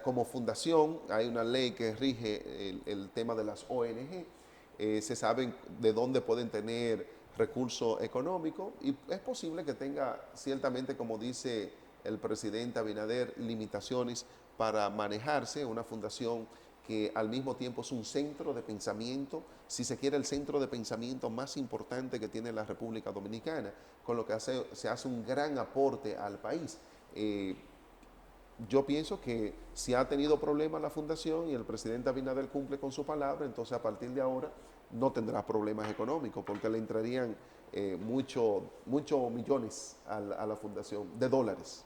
como fundación hay una ley que rige el tema de las ONG. Se saben de dónde pueden tener recursos económicos y es posible que tenga ciertamente, como dice el presidente Abinader, limitaciones para manejarse. Una fundación que al mismo tiempo es un centro de pensamiento, si se quiere el centro de pensamiento más importante que tiene la República Dominicana, con lo que se hace un gran aporte al país. Yo pienso que si ha tenido problemas la fundación y el presidente Abinader cumple con su palabra, entonces a partir de ahora no tendrá problemas económicos porque le entrarían muchos millones a la fundación de dólares.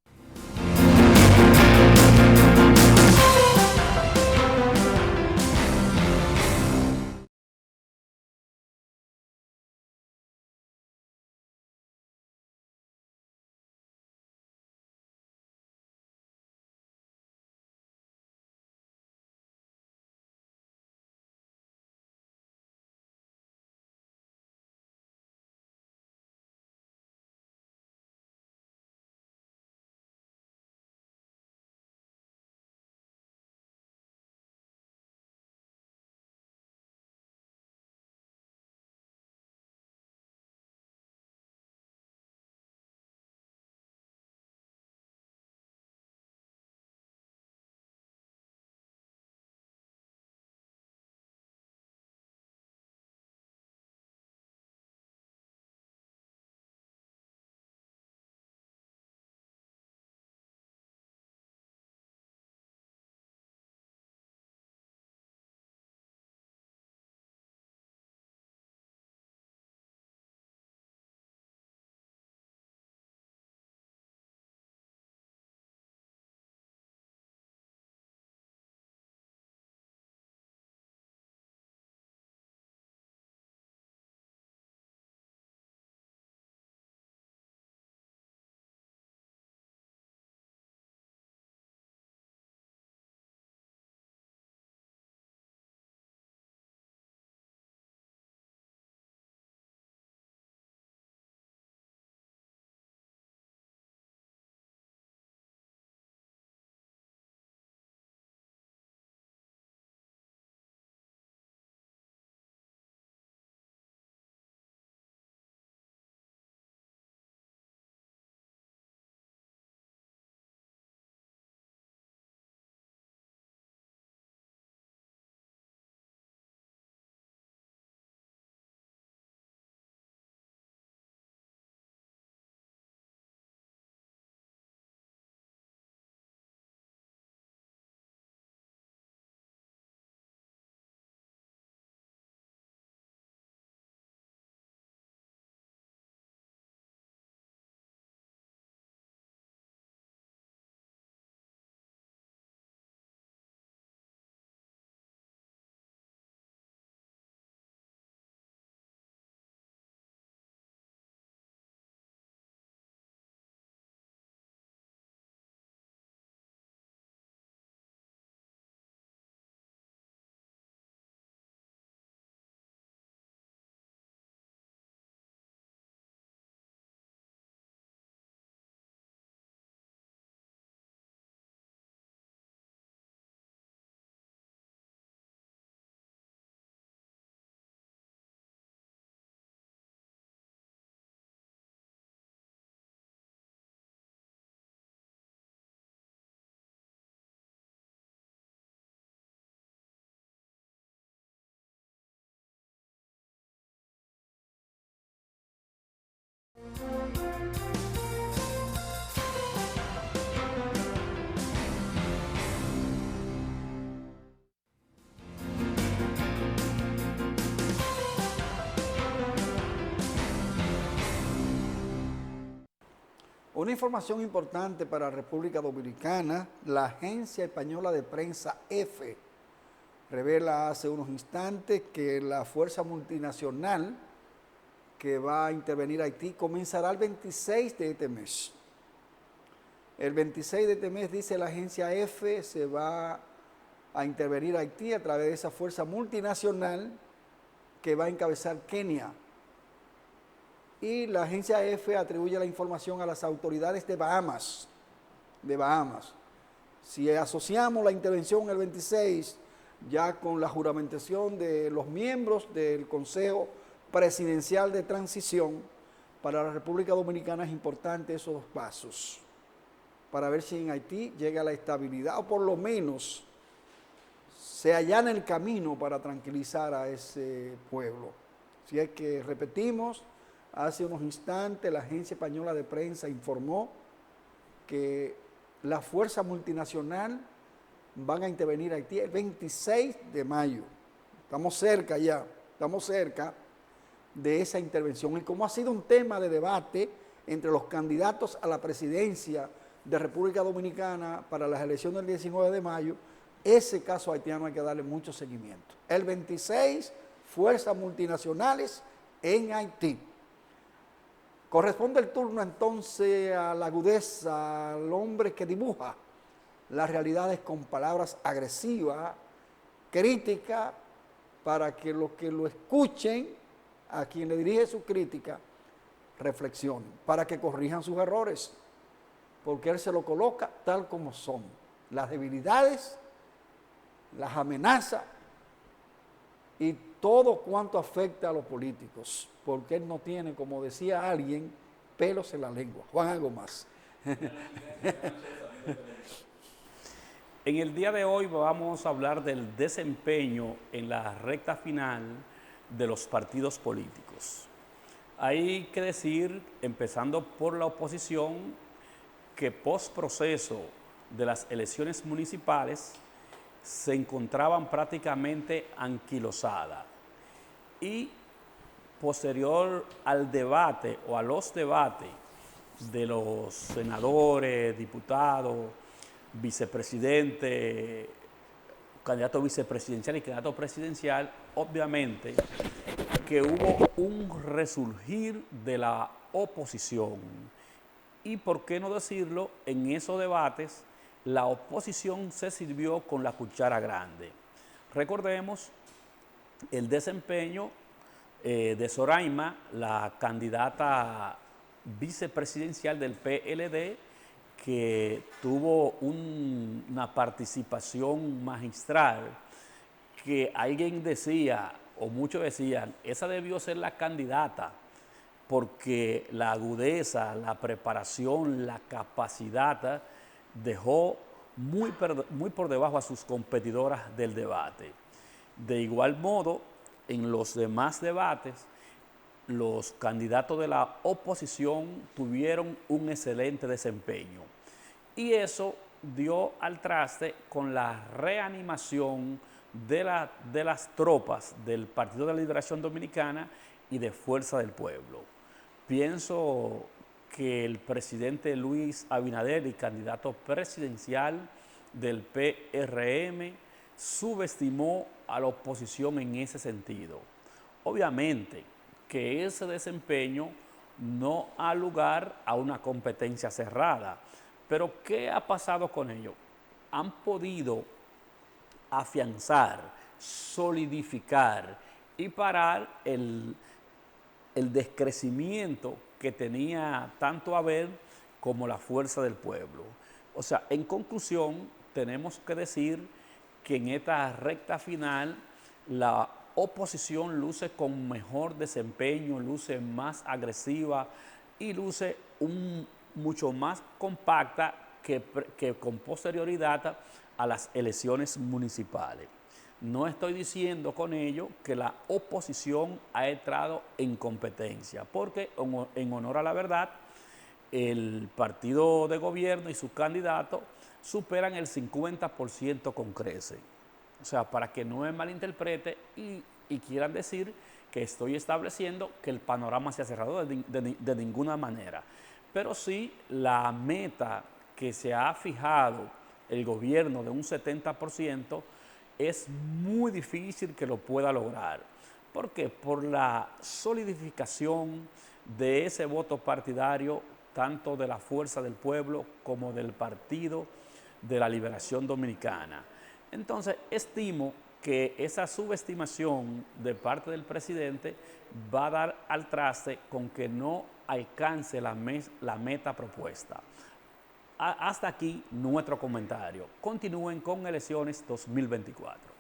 Una información importante para la República Dominicana: la Agencia Española de Prensa EFE revela hace unos instantes que la fuerza multinacional que va a intervenir a Haití comenzará el 26 de este mes. El 26 de este mes, dice la agencia EFE, se va a intervenir a Haití a través de esa fuerza multinacional que va a encabezar Kenia. Y la agencia EFE atribuye la información a las autoridades de Bahamas. Si asociamos la intervención el 26 ya con la juramentación de los miembros del Consejo Presidencial de Transición, para la República Dominicana es importante esos dos pasos, para ver si en Haití llega la estabilidad, o por lo menos se allana el camino para tranquilizar a ese pueblo. Si es que, repetimos, hace unos instantes la Agencia Española de Prensa informó que la fuerza multinacional van a intervenir a Haití el 26 de mayo. Estamos cerca ya, estamos cerca de esa intervención. Y como ha sido un tema de debate entre los candidatos a la presidencia de República Dominicana para las elecciones del 19 de mayo, ese caso haitiano hay que darle mucho seguimiento. El 26, fuerzas multinacionales en Haití. Corresponde el turno entonces a la agudeza, al hombre que dibuja las realidades con palabras agresivas, críticas, para que los que lo escuchen, a quien le dirige su crítica, reflexionen, para que corrijan sus errores, porque él se lo coloca tal como son: las debilidades, las amenazas y todo cuanto afecta a los políticos, porque él no tiene, como decía alguien, pelos en la lengua. Juan, algo más. En el día de hoy vamos a hablar del desempeño en la recta final de los partidos políticos. Hay que decir, empezando por la oposición, que post proceso de las elecciones municipales se encontraban prácticamente anquilosada, y posterior al debate o a los debates de los senadores, diputados, vicepresidente, candidato vicepresidencial y candidato presidencial, obviamente que hubo un resurgir de la oposición. Y por qué no decirlo, en esos debates la oposición se sirvió con la cuchara grande. Recordemos el desempeño de Zoraima, la candidata vicepresidencial del PLD, que tuvo una participación magistral, que alguien decía, o muchos decían, esa debió ser la candidata, porque la agudeza, la preparación, la capacidad dejó muy por debajo a sus competidoras del debate. De igual modo, en los demás debates, los candidatos de la oposición tuvieron un excelente desempeño. Y eso dio al traste con la reanimación de las tropas del Partido de la Liberación Dominicana y de Fuerza del Pueblo. Pienso que el presidente Luis Abinader, el candidato presidencial del PRM, subestimó a la oposición en ese sentido. Obviamente que ese desempeño no da lugar a una competencia cerrada, pero ¿qué ha pasado con ello? Han podido afianzar, solidificar y parar el descrecimiento que tenía tanto Abel como la Fuerza del Pueblo. O sea, en conclusión, tenemos que decir que en esta recta final la oposición luce con mejor desempeño, luce más agresiva y luce mucho más compacta que con posterioridad a las elecciones municipales. No estoy diciendo con ello que la oposición ha entrado en competencia, porque en honor a la verdad, el partido de gobierno y sus candidatos superan el 50% con creces. O sea, para que no me malinterprete y quieran decir que estoy estableciendo que el panorama se ha cerrado de ninguna manera. Pero sí, la meta que se ha fijado el gobierno de un 70% es muy difícil que lo pueda lograr. ¿Por qué? Por la solidificación de ese voto partidario, tanto de la Fuerza del Pueblo como del Partido de la Liberación Dominicana. Entonces, estimo que esa subestimación de parte del presidente va a dar al traste con que no alcance la meta propuesta. Hasta aquí nuestro comentario. Continúen con elecciones 2024.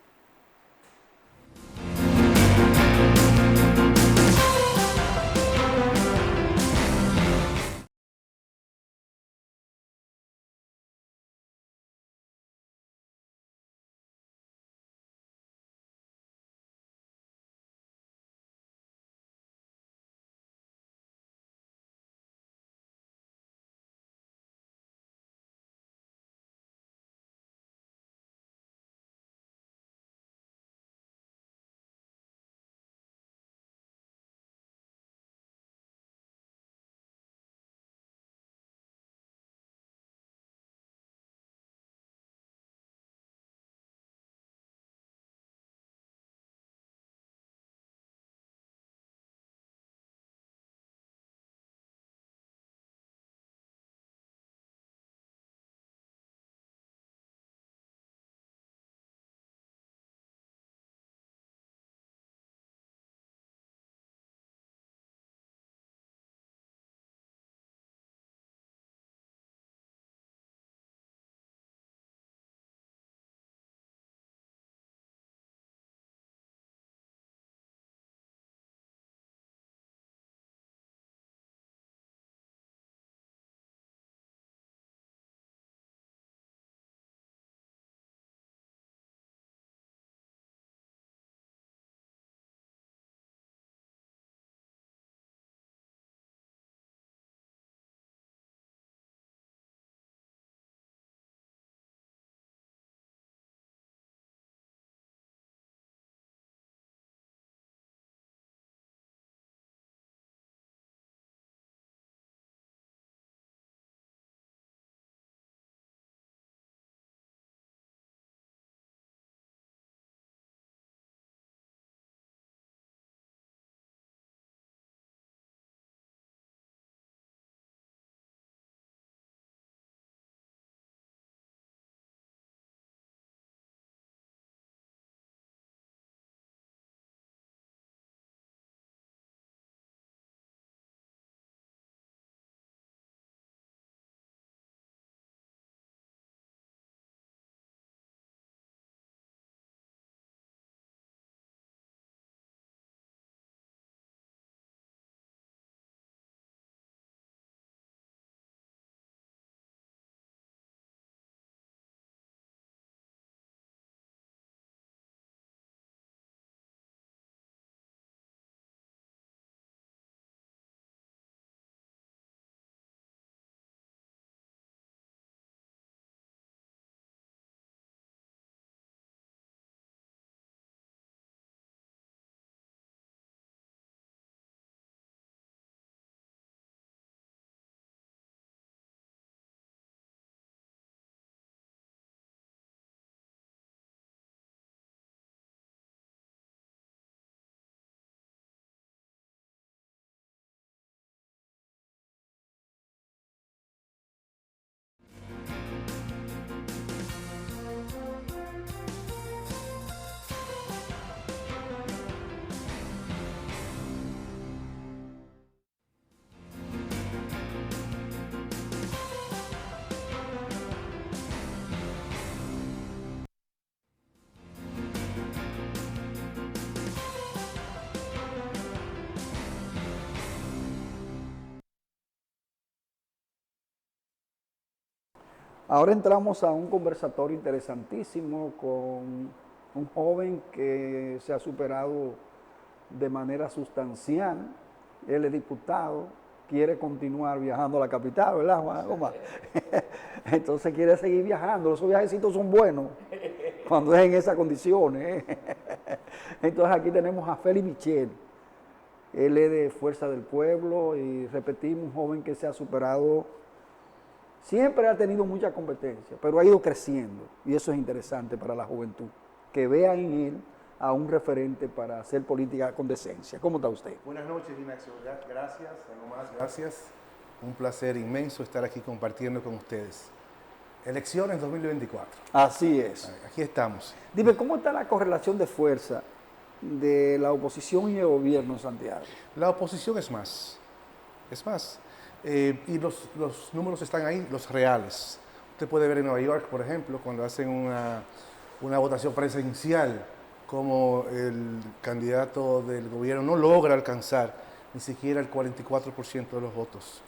Ahora entramos a un conversatorio interesantísimo con un joven que se ha superado de manera sustancial. Él es diputado, quiere continuar viajando a la capital, ¿verdad, Juan Gómez? Entonces quiere seguir viajando. Esos viajecitos son buenos cuando es en esas condiciones. Entonces aquí tenemos a Félix Michel. Él es de Fuerza del Pueblo y repetimos, un joven que se ha superado, siempre ha tenido mucha competencia, pero ha ido creciendo y eso es interesante para la juventud, que vea en él a un referente para hacer política con decencia. ¿Cómo está usted? Buenas noches, Ignacio. Gracias, algo más, gracias. Un placer inmenso estar aquí compartiendo con ustedes. Elecciones 2024. Así es. Aquí estamos. Dime, ¿cómo está la correlación de fuerza de la oposición y el gobierno en Santiago? La oposición es más. Es más. Y los números están ahí, los reales. Usted puede ver en Nueva York, por ejemplo, cuando hacen una votación presidencial, como el candidato del gobierno no logra alcanzar ni siquiera el 44% de los votos.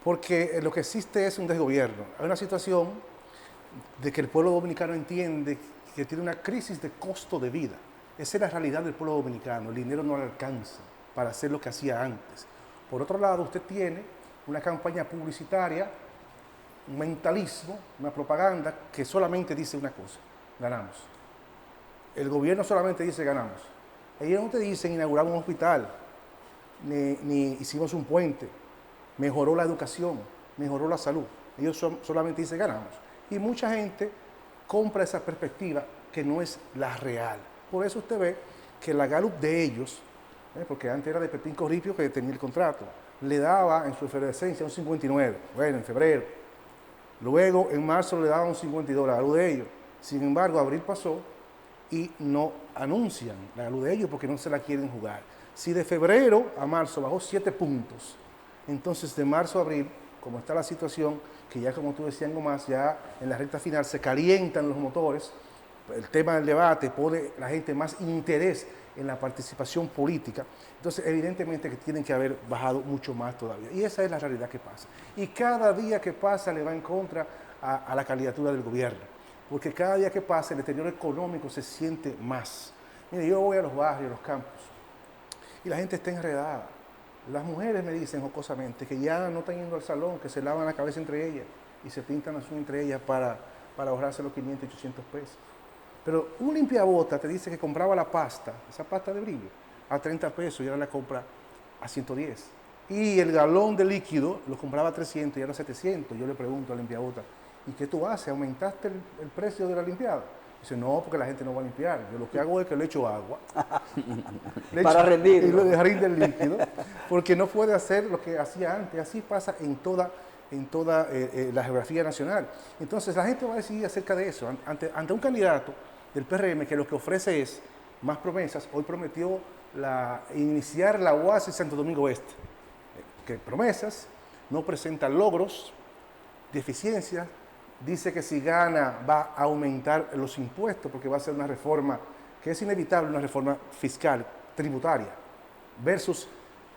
Porque lo que existe es un desgobierno. Hay una situación de que el pueblo dominicano entiende que tiene una crisis de costo de vida. Esa es la realidad del pueblo dominicano. El dinero no le alcanza para hacer lo que hacía antes. Por otro lado, usted tiene una campaña publicitaria, un mentalismo, una propaganda que solamente dice una cosa: ganamos. El gobierno solamente dice ganamos. Ellos no te dicen inauguramos un hospital, ni hicimos un puente, mejoró la educación, mejoró la salud. Ellos solamente dicen ganamos. Y mucha gente compra esa perspectiva que no es la real. Por eso usted ve que la Gallup de ellos, porque antes era de Pepín Corripio que tenía el contrato, le daba en su efervescencia un 59, bueno, en febrero. Luego en marzo le daban un 52, la Gallup de ellos. Sin embargo, abril pasó y no anuncian la Gallup de ellos porque no se la quieren jugar. Si de febrero a marzo bajó 7 puntos, entonces de marzo a abril, como está la situación, que ya como tú decías, algo más, ya en la recta final se calientan los motores, el tema del debate pone la gente más interés en la participación política, entonces evidentemente que tienen que haber bajado mucho más todavía. Y esa es la realidad que pasa. Y cada día que pasa le va en contra a la candidatura del gobierno, porque cada día que pasa el deterioro económico se siente más. Mire, yo voy a los barrios, a los campos, y la gente está enredada. Las mujeres me dicen jocosamente que ya no están yendo al salón, que se lavan la cabeza entre ellas y se pintan las uñas entre ellas para ahorrarse los 500 y 800 pesos. Pero un limpiabota te dice que compraba la pasta, esa pasta de brillo, a 30 pesos y ahora la compra a 110. Y el galón de líquido lo compraba a 300 y ahora a 700. Yo le pregunto al limpiabota, ¿y qué tú haces? ¿Aumentaste el precio de la limpiada? Dice, no, porque la gente no va a limpiar. Yo lo que hago es que le echo agua. Para rendir. Y le rinde el líquido, porque no puede hacer lo que hacía antes. Así pasa en toda la geografía nacional. Entonces la gente va a decidir acerca de eso. Ante un candidato del PRM que lo que ofrece es más promesas, hoy prometió iniciar la UAS Santo Domingo Este. Que promesas, no presenta logros, deficiencias. Dice que si gana va a aumentar los impuestos porque va a ser una reforma que es inevitable, una reforma fiscal, tributaria, versus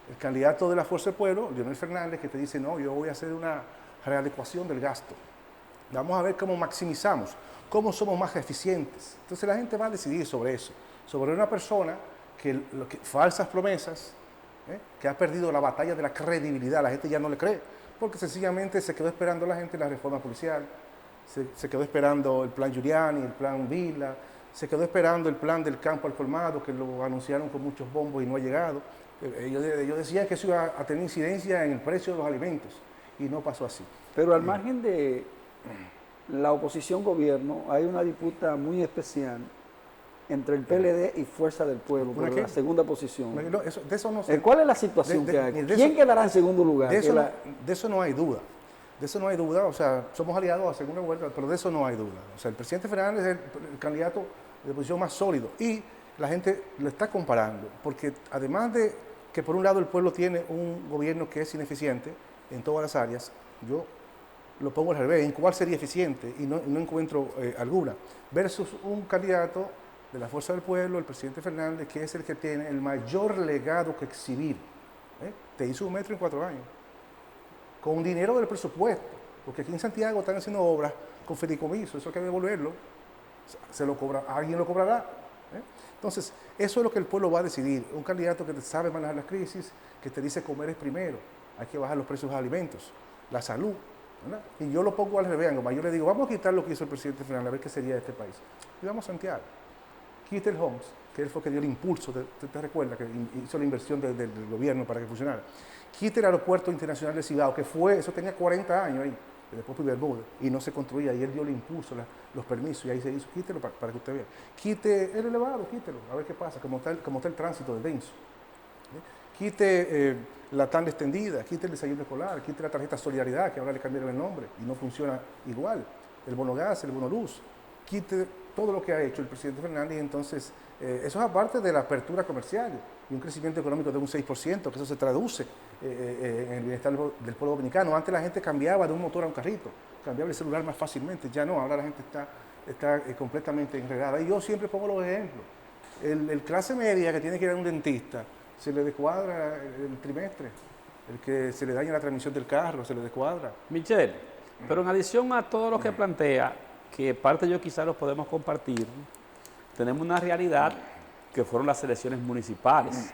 el candidato de la Fuerza del Pueblo, Leonel Fernández, que te dice, no, yo voy a hacer una readecuación del gasto. Vamos a ver cómo maximizamos, cómo somos más eficientes. Entonces la gente va a decidir sobre eso, sobre una persona que falsas promesas, que ha perdido la batalla de la credibilidad, la gente ya no le cree, porque sencillamente se quedó esperando la gente la reforma policial, se quedó esperando el plan Giuliani, el plan Vila, se quedó esperando el plan del campo al colmado, que lo anunciaron con muchos bombos y no ha llegado. Ellos decían que eso iba a tener incidencia en el precio de los alimentos y no pasó así. Pero al margen de la oposición-gobierno, hay una disputa muy especial entre el PLD y Fuerza del Pueblo por la segunda posición. No, de eso no sé. ¿Cuál es la situación que hay? ¿Quién quedará en segundo lugar? De eso no hay duda. De eso no hay duda. O sea, somos aliados a segunda vuelta, pero de eso no hay duda. O sea, el presidente Fernández es el candidato de oposición más sólido y la gente lo está comparando, porque además de que por un lado el pueblo tiene un gobierno que es ineficiente en todas las áreas, yo lo pongo al revés, ¿en cuál sería eficiente? Y no encuentro alguna. Versus un candidato de la Fuerza del Pueblo, el presidente Fernández, que es el que tiene el mayor legado que exhibir. Te hizo 1 metro en 4 años, con dinero del presupuesto, porque aquí en Santiago están haciendo obras con fideicomiso, eso hay que devolverlo. Se lo cobra, alguien lo cobrará. ¿eh? Entonces, eso es lo que el pueblo va a decidir. Un candidato que sabe manejar las crisis, que te dice comer es primero, hay que bajar los precios de los alimentos, la salud. ¿verdad? Y yo lo pongo al revés, yo le digo, vamos a quitar lo que hizo el presidente Fernández, a ver qué sería de este país. Y vamos a Santiago. Quite el Homs, que él fue que dio el impulso, te recuerdas, que hizo la inversión del gobierno para que funcionara. Quite el aeropuerto internacional de Cibao, que fue, eso tenía 40 años ahí, después de Bermuda, y no se construía, y él dio el impulso, los permisos, y ahí se hizo, quítelo para que usted vea. Quite el elevado, quítelo, a ver qué pasa, como está el tránsito de denso. Quite la tanda extendida, quite el desayuno escolar, quite la tarjeta Solidaridad, que ahora le cambiaron el nombre y no funciona igual, el bono gas, el bono luz, quite todo lo que ha hecho el presidente Fernández, y entonces eso es aparte de la apertura comercial y un crecimiento económico de un 6%, que eso se traduce en el bienestar del pueblo dominicano. Antes la gente cambiaba de un motor a un carrito, cambiaba el celular más fácilmente, ya no, ahora la gente está completamente enredada. Y yo siempre pongo los ejemplos. El clase media que tiene que ir a un dentista, se le descuadra el trimestre, el que se le daña la transmisión del carro, se le descuadra. Michelle, pero en adición a todo lo que plantea, que parte yo quizás los podemos compartir, tenemos una realidad que fueron las elecciones municipales,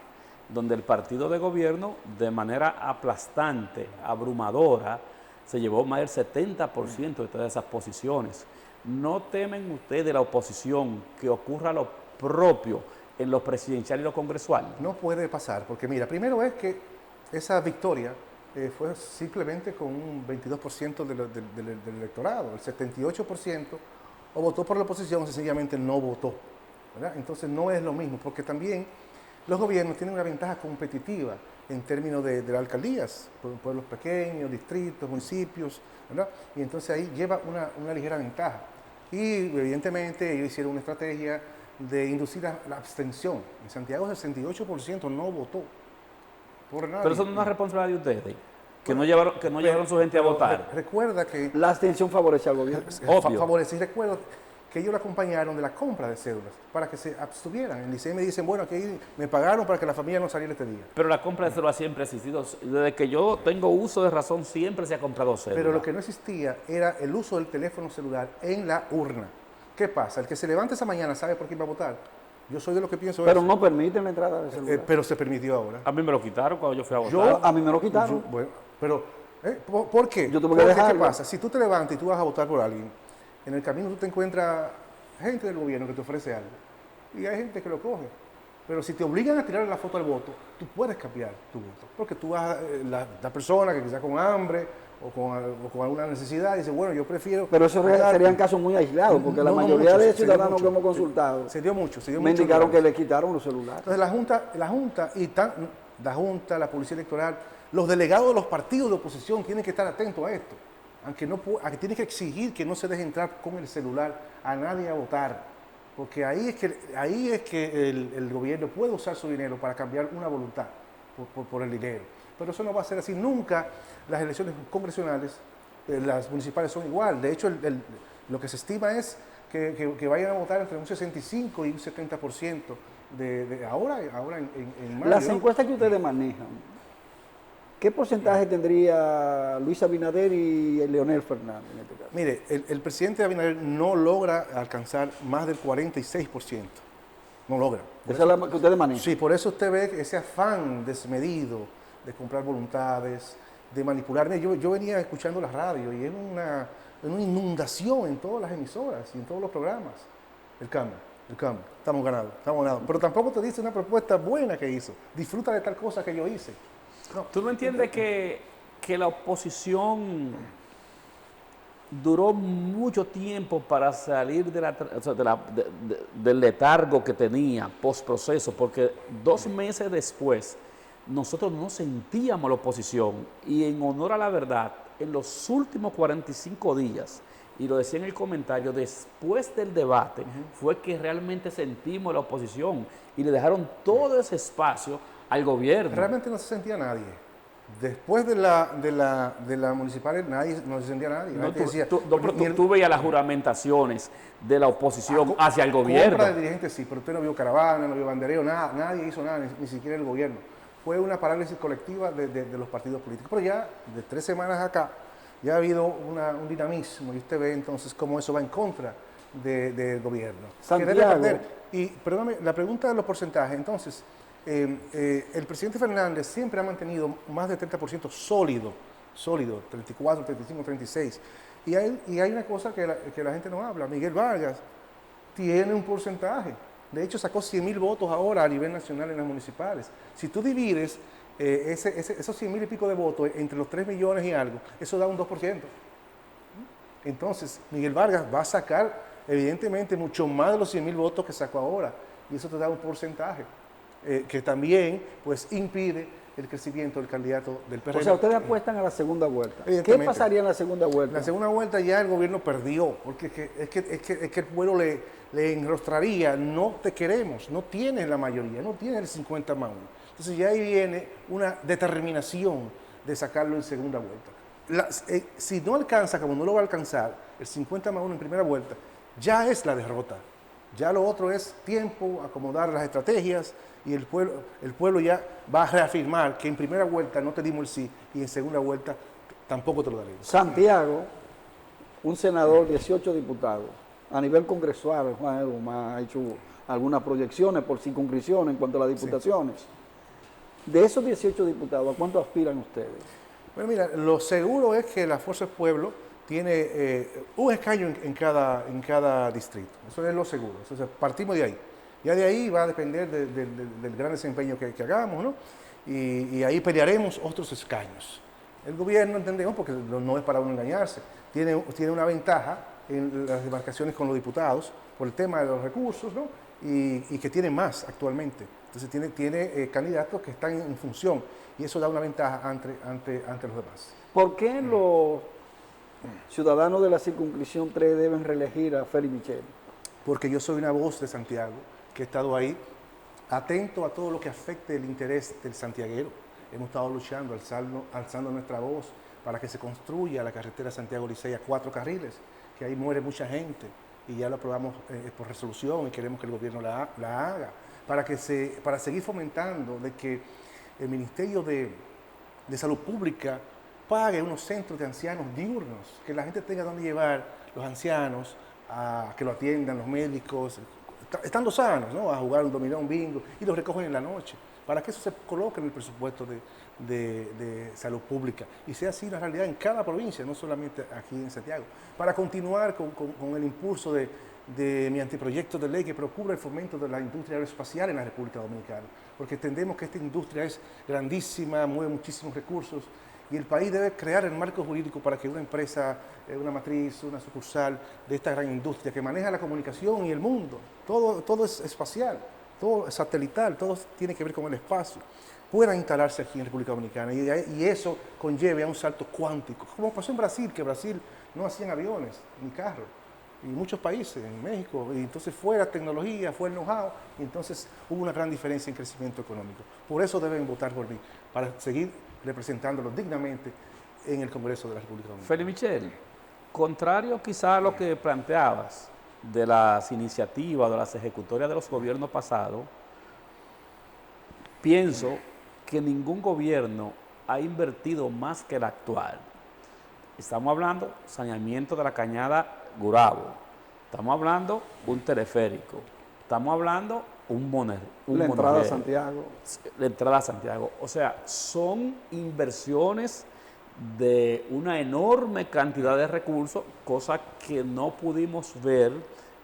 donde el partido de gobierno de manera aplastante, abrumadora, se llevó más del 70% de todas esas posiciones. ¿No temen ustedes, la oposición, que ocurra lo propio en los presidenciales y los congresuales? No puede pasar, porque mira, primero es que esa victoria fue simplemente con un 22% del electorado, el 78% o votó por la oposición o sencillamente no votó, ¿verdad? Entonces no es lo mismo, porque también los gobiernos tienen una ventaja competitiva en términos de las alcaldías, pueblos pequeños, distritos, municipios, ¿verdad? Y entonces ahí lleva una ligera ventaja. Y evidentemente ellos hicieron una estrategia de inducir la abstención. En Santiago el 68% no votó por nadie. Pero eso no es una responsabilidad de ustedes, que no llevaron su gente a votar. Recuerda que La abstención favorece al gobierno. Obvio. favorece. Y recuerdo que ellos lo acompañaron de la compra de cédulas para que se abstuvieran. En Licey me dicen, bueno, aquí me pagaron para que la familia no saliera este día. Pero la compra de cédula siempre ha existido. Desde que yo tengo uso de razón, siempre se ha comprado cédula. Pero lo que no existía era el uso del teléfono celular en la urna. ¿Qué pasa? El que se levanta esa mañana sabe por quién va a votar. Yo soy de los que pienso Pero eso. no permiten la entrada de celular. Pero se permitió ahora. A mí me lo quitaron cuando yo fui a votar. A mí me lo quitaron. Bueno, pero, ¿por qué? Yo tuve que Porque, ¿qué dejarlo. pasa? Si tú te levantas y tú vas a votar por alguien, en el camino tú te encuentras gente del gobierno que te ofrece algo. Y hay gente que lo coge. Pero si te obligan a tirar la foto al voto, tú puedes cambiar tu voto. Porque tú vas, la persona que quizás con hambre o con alguna necesidad dice, bueno, yo prefiero... Pero eso quedarte. serían casos muy aislados, porque la No, mayoría mucho, de se dio ciudadanos mucho. que hemos consultado Se dio mucho. me indicaron que le quitaron los celulares. Entonces la Junta, la Policía Electoral, los delegados de los partidos de oposición tienen que estar atentos a esto. Aunque tienen que exigir que no se deje entrar con el celular a nadie a votar. Porque ahí es que el gobierno puede usar su dinero para cambiar una voluntad por el dinero. Pero eso no va a ser así. Nunca las elecciones congresionales, las municipales son igual. De hecho, lo que se estima es que vayan a votar entre un 65 y un 70% ahora en mayo. Las encuestas que ustedes manejan, ¿qué porcentaje tendría Luis Abinader y Leonel Fernández en este caso? Mire, el presidente Abinader no logra alcanzar más del 46%. No logra. Esa es la que ustedes manejan. Sí, por eso usted ve ese afán desmedido de comprar voluntades, de manipular. Mire, yo venía escuchando la radio y es una inundación en todas las emisoras y en todos los programas. El cambio. Estamos ganando. Pero tampoco te dice una propuesta buena que hizo. Disfruta de tal cosa que yo hice. No. ¿Tú no entiendes que la oposición duró mucho tiempo para salir del letargo que tenía post-proceso? Porque 2 meses después nosotros no sentíamos la oposición y en honor a la verdad, en los últimos 45 días, y lo decía en el comentario, después del debate fue que realmente sentimos la oposición y le dejaron todo ese espacio al gobierno. Realmente no se sentía nadie. Después de la municipal no se sentía nadie. No, Nadie decía, tú veías las juramentaciones de la oposición hacia el gobierno. Compra de dirigentes sí, pero usted no vio caravana, no vio bandereo, nada, nadie hizo nada, ni siquiera el gobierno. Fue una parálisis colectiva de los partidos políticos. Pero ya de 3 semanas acá ya ha habido un dinamismo y usted ve entonces cómo eso va en contra del gobierno. Santiago. Que debe perder. Y, perdóname, la pregunta de los porcentajes, entonces, el presidente Fernández siempre ha mantenido más del 30% sólido, 34, 35, 36. Y hay una cosa que la gente no habla. Miguel Vargas tiene un porcentaje. De hecho, sacó 100.000 votos ahora a nivel nacional en las municipales. Si tú divides esos 100.000 y pico de votos entre los 3 millones y algo, eso da un 2%. Entonces, Miguel Vargas va a sacar, evidentemente, mucho más de los 100.000 votos que sacó ahora. Y eso te da un porcentaje que también pues, impide el crecimiento del candidato del PRD. O sea, ustedes apuestan a la segunda vuelta. ¿Qué Evidentemente. pasaría en la segunda vuelta? En la segunda vuelta ya el gobierno perdió, porque es que el pueblo le enrostraría, no te queremos, no tienes la mayoría, no tienes el 50 más 1. Entonces ya ahí viene una determinación de sacarlo en segunda vuelta. Si no alcanza, como no lo va a alcanzar, el 50 más 1 en primera vuelta, ya es la derrota. Ya lo otro es tiempo, acomodar las estrategias y el pueblo ya va a reafirmar que en primera vuelta no te dimos el sí y en segunda vuelta tampoco te lo daremos. Santiago, un senador, 18 diputados. A nivel congresual, Juan Eduma ha hecho algunas proyecciones por circunscripción en cuanto a las diputaciones. Sí. De esos 18 diputados, ¿a cuánto aspiran ustedes? Bueno, mira, lo seguro es que la Fuerza del Pueblo tiene un escaño en cada distrito. Eso es lo seguro. Entonces, partimos de ahí. Ya de ahí va a depender del gran desempeño que hagamos, ¿no? Y ahí pelearemos otros escaños. El gobierno, entendemos, porque no es para uno engañarse, tiene una ventaja en las demarcaciones con los diputados por el tema de los recursos, ¿no? Y que tiene más actualmente. Entonces tiene candidatos que están en función y eso da una ventaja ante los demás. ¿Por qué los ciudadanos de la circunscripción 3 deben reelegir a Félix Michel? Porque yo soy una voz de Santiago, que he estado ahí, atento a todo lo que afecte el interés del santiaguero. Hemos estado luchando, alzando nuestra voz para que se construya la carretera Santiago-Licey a 4 carriles, que ahí muere mucha gente y ya lo aprobamos por resolución y queremos que el gobierno la haga, para seguir fomentando de que el Ministerio de Salud Pública pague unos centros de ancianos diurnos, que la gente tenga donde llevar los ancianos, a que lo atiendan los médicos, estando sanos, ¿no? A jugar un dominó, un bingo, y los recogen en la noche, para que eso se coloque en el presupuesto de salud pública y sea así la realidad en cada provincia, no solamente aquí en Santiago, para continuar con el impulso de mi anteproyecto de ley que procura el fomento de la industria aeroespacial en la República Dominicana, porque entendemos que esta industria es grandísima, mueve muchísimos recursos y el país debe crear el marco jurídico para que una empresa, una matriz, una sucursal de esta gran industria que maneja la comunicación y el mundo, todo es espacial, todo es satelital, todo tiene que ver con el espacio, puedan instalarse aquí en República Dominicana y eso conlleve a un salto cuántico, como pasó en Brasil, que Brasil no hacían aviones ni carros, y muchos países, en México, y entonces fue la tecnología, fue el know-how, y entonces hubo una gran diferencia en crecimiento económico. Por eso deben votar por mí, para seguir representándolo dignamente en el Congreso de la República Dominicana. Félix Michel, contrario quizá a lo que planteabas de las iniciativas, de las ejecutorias de los gobiernos pasados, pienso que ningún gobierno ha invertido más que el actual. Estamos hablando saneamiento de la cañada Gurabo, estamos hablando un teleférico, estamos hablando la entrada a Santiago. La entrada a Santiago. O sea, son inversiones de una enorme cantidad de recursos, cosa que no pudimos ver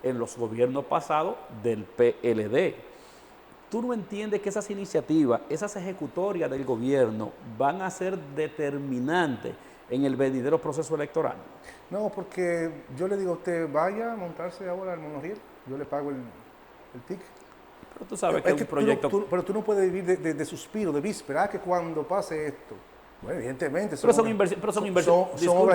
en los gobiernos pasados del PLD. ¿Tú no entiendes que esas iniciativas, esas ejecutorias del gobierno van a ser determinantes en el venidero proceso electoral? No, porque yo le digo a usted, vaya a montarse ahora al monorriel, yo le pago el ticket. Pero tú sabes que es un proyecto... Pero tú no puedes vivir de suspiro, de víspera, que cuando pase esto... Bueno, evidentemente... Son obras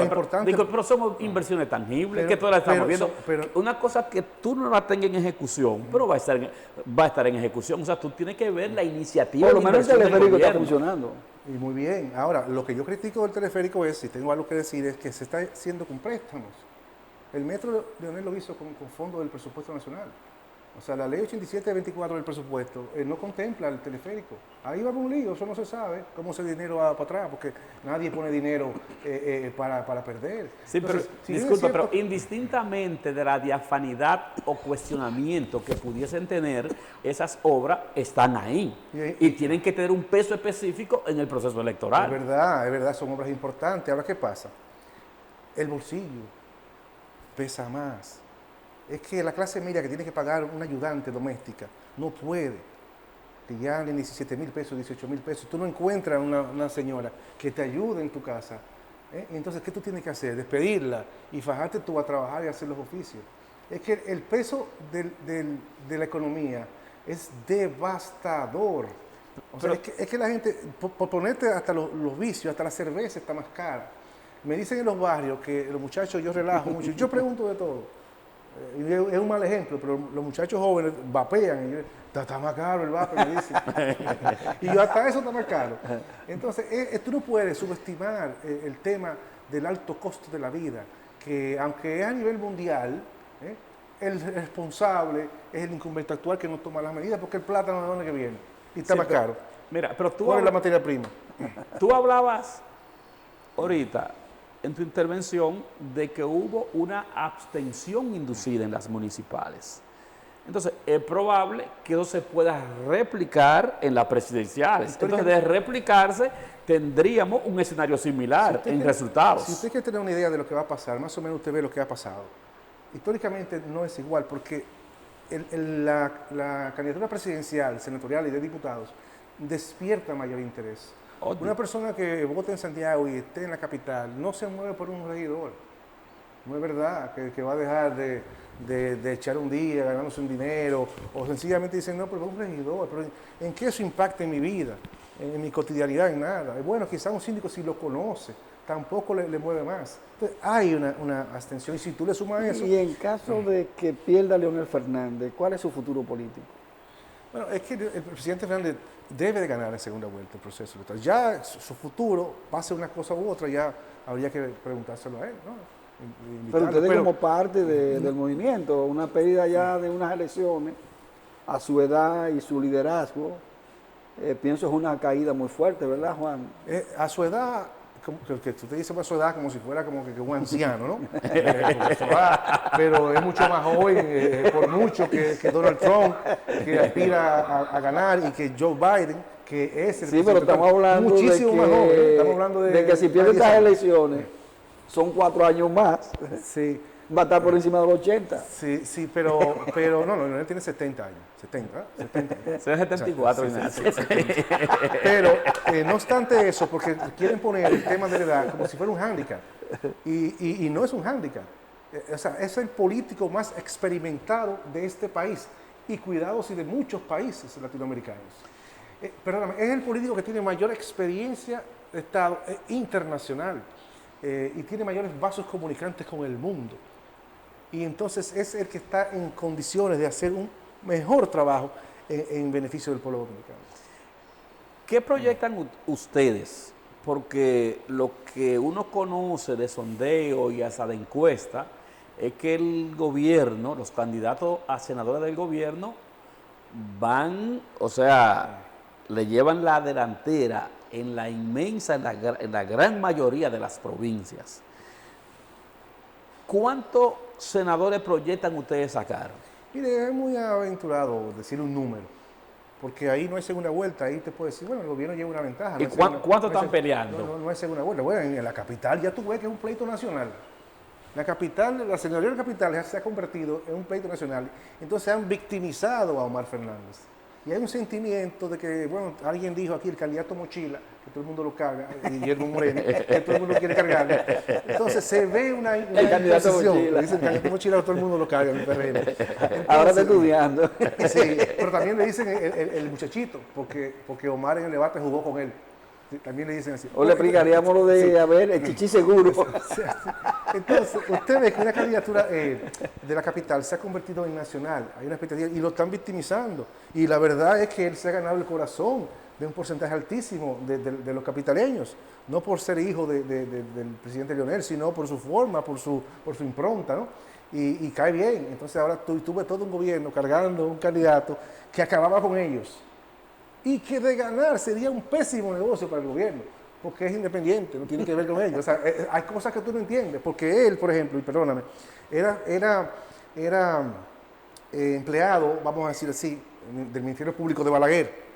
importantes. Pero son inversiones tangibles, que todas las estamos viendo. Una cosa que tú no la tengas en ejecución, pero va a estar en ejecución. O sea, tú tienes que ver la iniciativa. Por lo menos el teleférico está funcionando. Y muy bien. Ahora, lo que yo critico del teleférico es, si tengo algo que decir, es que se está haciendo con préstamos. El metro Leonel lo hizo con fondos del presupuesto nacional. O sea, la ley 87-24 del presupuesto no contempla el teleférico. Ahí va un lío, eso no se sabe cómo ese dinero va para atrás, porque nadie pone dinero para perder. Sí, Entonces, pero, si bien es disculpa, cierto- pero indistintamente de la diafanidad o cuestionamiento que pudiesen tener, esas obras están ahí y tienen que tener un peso específico en el proceso electoral. Es verdad, son obras importantes. Ahora, ¿qué pasa? El bolsillo pesa más. Es que la clase media que tiene que pagar una ayudante doméstica no puede. Que ya en 17 mil pesos, 18 mil pesos, tú no encuentras una señora que te ayude en tu casa. Y entonces, ¿qué tú tienes que hacer? Despedirla y fajarte tú a trabajar y hacer los oficios. Es que el peso de la economía es devastador. O sea, es que la gente, por ponerte hasta los vicios, hasta la cerveza está más cara. Me dicen en los barrios que los muchachos, yo relajo mucho, yo pregunto de todo. Es un mal ejemplo, pero los muchachos jóvenes vapean y yo, está más caro el vape, me dicen. Y yo, hasta eso está más caro. Entonces, tú no puedes subestimar el tema del alto costo de la vida, que aunque es a nivel mundial, el responsable es el incumbente actual que no toma las medidas, porque el plátano de dónde que viene y está Sí, más pero- caro. Mira, pero ¿Cuál es la materia prima? tú hablabas ahorita en tu intervención de que hubo una abstención inducida en las municipales. Entonces, es probable que eso se pueda replicar en las presidenciales. Entonces, de replicarse, tendríamos un escenario similar en resultados. Si usted quiere tener una idea de lo que va a pasar, más o menos usted ve lo que ha pasado. Históricamente no es igual, porque la candidatura presidencial, senatorial y de diputados despierta mayor interés. Obvio. Una persona que vote en Santiago y esté en la capital no se mueve por un regidor. No es verdad que va a dejar de echar un día ganándose un dinero, o sencillamente dicen, no, pero un regidor, pero ¿en qué eso impacta en mi vida? En mi cotidianidad, en nada. Bueno, quizás un síndico si lo conoce, tampoco le mueve más. Entonces, hay una abstención, y si tú le sumas eso... Y en caso de que pierda Leonel Fernández, ¿cuál es su futuro político? Bueno, es que el presidente Fernández debe de ganar en segunda vuelta el proceso electoral. Ya su futuro, pase una cosa u otra, ya habría que preguntárselo a él, ¿no? Pero Invitarlo. ustedes como parte del movimiento, una pérdida ya de unas elecciones, a su edad y su liderazgo, pienso es una caída muy fuerte, ¿verdad, Juan? A su edad, que usted dice a su edad como si fuera como que un anciano, ¿no? Pero es mucho más joven, por mucho, que Donald Trump, que aspira a ganar, y que Joe Biden, que es el Sí, pero estamos hablando muchísimo más joven. Estamos hablando de que si pierde estas elecciones, son 4 años más, Sí. va a estar por encima de los 80. Sí, pero no, él tiene 70 años. 70 años. Son 74, Ignacio. Pero no obstante eso, porque quieren poner el tema de la edad como si fuera un hándicap. Y no es un hándicap. O sea, es el político más experimentado de este país. Y cuidados y de muchos países latinoamericanos. Perdóname, es el político que tiene mayor experiencia de Estado internacional. Y tiene mayores vasos comunicantes con el mundo. Y entonces es el que está en condiciones de hacer un mejor trabajo en beneficio del pueblo dominicano. ¿Qué proyectan ustedes? Porque lo que uno conoce de sondeo y hasta de encuesta es que el gobierno, los candidatos a senadores del gobierno van, o sea, le llevan la delantera en la inmensa, en la gran mayoría de las provincias. ¿Cuántos senadores proyectan ustedes sacar? Mire, es muy aventurado decir un número, porque ahí no hay segunda vuelta, ahí te puedo decir, bueno, el gobierno lleva una ventaja. ¿Y cuánto están peleando? No hay segunda vuelta. Bueno, en la capital ya tú ves que es un pleito nacional. La capital, la señoría de la capital ya se ha convertido en un pleito nacional. Entonces han victimizado a Omar Fernández. Y hay un sentimiento de que, bueno, alguien dijo aquí, el candidato mochila, que todo el mundo lo carga, y Guillermo Moreno, que todo el mundo quiere cargar. Entonces se ve una candidato imposición. mochila. Dice el candidato mochila, todo el mundo lo carga en el terreno. Ahora está estudiando. Sí, pero también le dicen el muchachito, porque Omar en el debate jugó con él. Sí, también le dicen así. O le explicaríamos lo de, a ver, el chichi seguro. Entonces, usted ve que una candidatura de la capital se ha convertido en nacional. Hay una expectativa y lo están victimizando. Y la verdad es que él se ha ganado el corazón de un porcentaje altísimo de los capitaleños, no por ser hijo del presidente Leonel, sino por su forma, por su impronta, ¿no? Y cae bien. Entonces ahora tuve todo un gobierno cargando un candidato que acababa con ellos y que de ganar sería un pésimo negocio para el gobierno, porque es independiente, no tiene que ver con ellos. O sea, hay cosas que tú no entiendes, porque él, por ejemplo, y perdóname, era empleado, vamos a decir así, del Ministerio Público de Balaguer.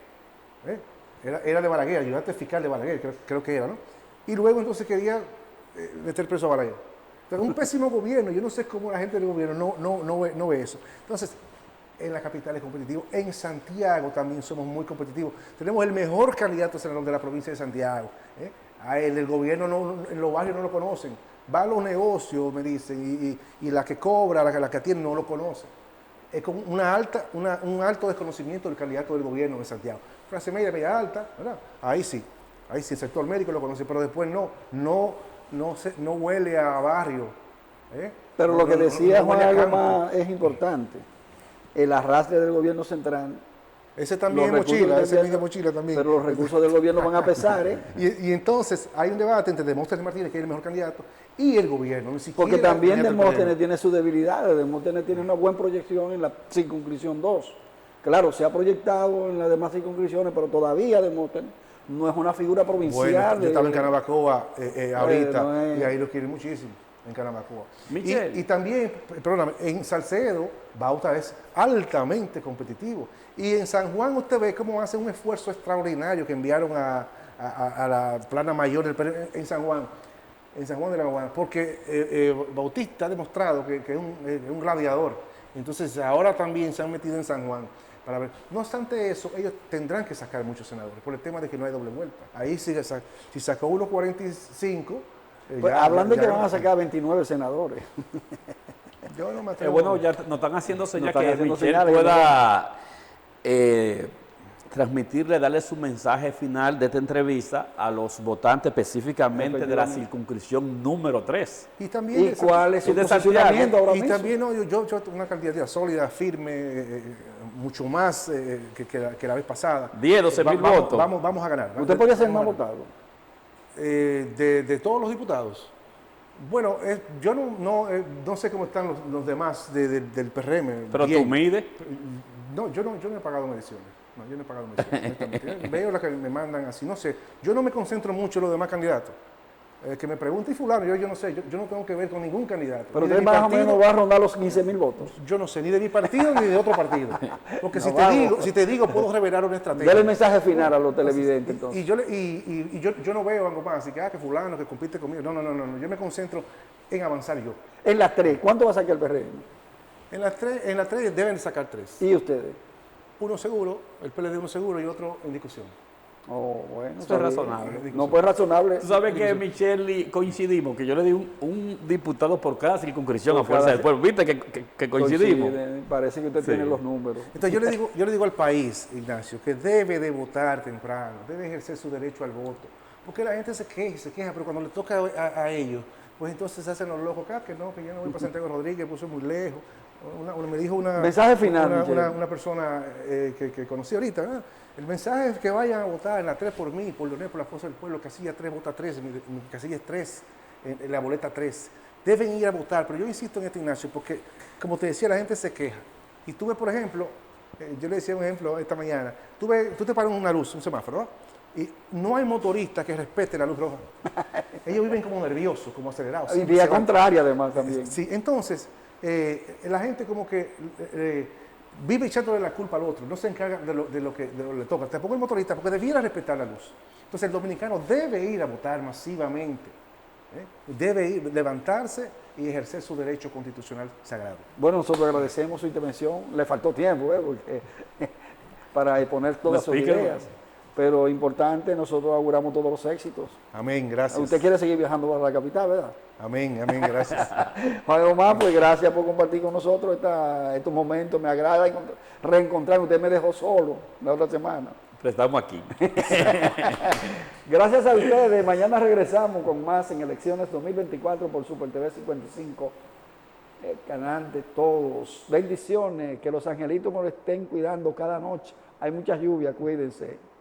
Era de Balaguer, ayudante fiscal de Balaguer, creo que era, ¿no? Y luego entonces quería meter preso a Balaguer. Entonces, un pésimo gobierno, yo no sé cómo la gente del gobierno no ve eso. Entonces, en la capital es competitivo, en Santiago también somos muy competitivos. Tenemos el mejor candidato a senador de la provincia de Santiago. A él, el gobierno en los barrios no lo conocen. Va a los negocios, me dicen, y la que cobra, la que atiende, no lo conoce. Es con un alto desconocimiento del candidato del gobierno de Santiago. Clase media alta, ¿verdad? Ahí sí, el sector médico lo conoce, pero después no huele a barrio. Pero lo que decía Juan algo más es importante. El arrastre del gobierno central. Ese también es mochila, ese es mochila también. Pero los recursos del gobierno van a pesar, ¿eh? Y entonces hay un debate entre Demóstenes Martínez, que es el mejor candidato, y el gobierno. Porque también Demóstenes tiene sus debilidades. Demóstenes tiene una buena proyección en la circunscripción 2. Claro, se ha proyectado en las demás circunscripciones, pero todavía Demóstenes no es una figura provincial. Bueno, yo estaba en Canabacoa ahorita, y ahí lo quieren muchísimo, en Canabacoa. Y también, perdóname, en Salcedo, Bauta es altamente competitivo. Y en San Juan usted ve cómo hace un esfuerzo extraordinario que enviaron a la plana mayor en San Juan de la Maguana, porque Bautista ha demostrado que es un gladiador. Entonces ahora también se han metido en San Juan para ver. No obstante eso, ellos tendrán que sacar muchos senadores por el tema de que no hay doble vuelta. Ahí si sacó 1.45. Pues hablando de que van a sacar 29 senadores. Yo no me atrevo. Bueno, ya nos están haciendo señas están que haciendo Michelle señales, pueda transmitirle, darle su mensaje final de esta entrevista a los votantes específicamente de la circunscripción número 3. Y también cuál es su de posicionamiento ahora y mismo. también yo una candidatura sólida, firme, mucho más que la vez pasada. 10, 12 mil votos. Vamos a ganar. Usted podría ser más votado. De todos los diputados. Bueno, yo no sé cómo están los demás del PRM. Pero bien. tú mides. No, yo no he pagado mediciones. No, yo no he pagado mediciones. honestamente. Veo las que me mandan así, no sé. Yo no me concentro mucho en los demás candidatos. Que me pregunte, y fulano, yo no sé, yo no tengo que ver con ningún candidato. Pero usted más o menos va a rondar los 15.000 votos. Yo no sé, ni de mi partido ni de otro partido. Porque No, si te digo, puedo revelar una estrategia. Dele el mensaje final a los televidentes, entonces. Y yo no veo algo más, así que fulano que compite conmigo. No, yo me concentro en avanzar yo. En las 3, ¿cuánto va a sacar el PRM? En las tres deben sacar 3. ¿Y ustedes? Uno seguro, el PLD uno seguro y otro en discusión. Oh, bueno. Eso es razonable. No, pues razonable. Tú sabes que Michelle coincidimos, que yo le di un diputado por cada circunscripción Por a fuerza cada- del pueblo. ¿Viste que coincidimos? Coincide, parece que usted Sí. tiene los números. Entonces yo le digo al país, Ignacio, que debe de votar temprano, debe ejercer su derecho al voto. Porque la gente se queja, pero cuando le toca a ellos, pues entonces se hacen los locos, que no, que yo no voy para Santiago Rodríguez, puso muy lejos. Me dijo Mensaje final, una persona que conocí ahorita, ¿verdad? El mensaje es que vayan a votar en la 3 por mí, por Leonel, por la Fuerza del Pueblo, casilla 3, vota 3, mi casilla es 3, en la boleta 3. Deben ir a votar, pero yo insisto en esto, Ignacio, porque, como te decía, la gente se queja. Y tú ves, por ejemplo, yo le decía un ejemplo esta mañana, tú te paras en una luz, un semáforo, ¿no? Y no hay motorista que respete la luz roja. Ellos viven como nerviosos, como acelerados. Y vía contraria, además, también. Sí, entonces, la gente como que vive echándole la culpa al otro, no se encarga de lo que le toca. Te pongo el motorista porque debiera respetar la luz. Entonces, el dominicano debe ir a votar masivamente. Debe ir, levantarse y ejercer su derecho constitucional sagrado. Bueno, nosotros agradecemos su intervención. Le faltó tiempo, porque para exponer todas sus ideas. Pero importante, nosotros auguramos todos los éxitos. Amén, gracias. Usted quiere seguir viajando para la capital, ¿verdad? Amén, gracias. Juan Omar, pues gracias por compartir con nosotros estos momentos. Me agrada reencontrarme. Usted me dejó solo la otra semana. Pero estamos aquí. Gracias a ustedes. Mañana regresamos con más en Elecciones 2024 por Super TV 55. El canal de todos. Bendiciones. Que los angelitos nos estén cuidando cada noche. Hay mucha lluvia, cuídense.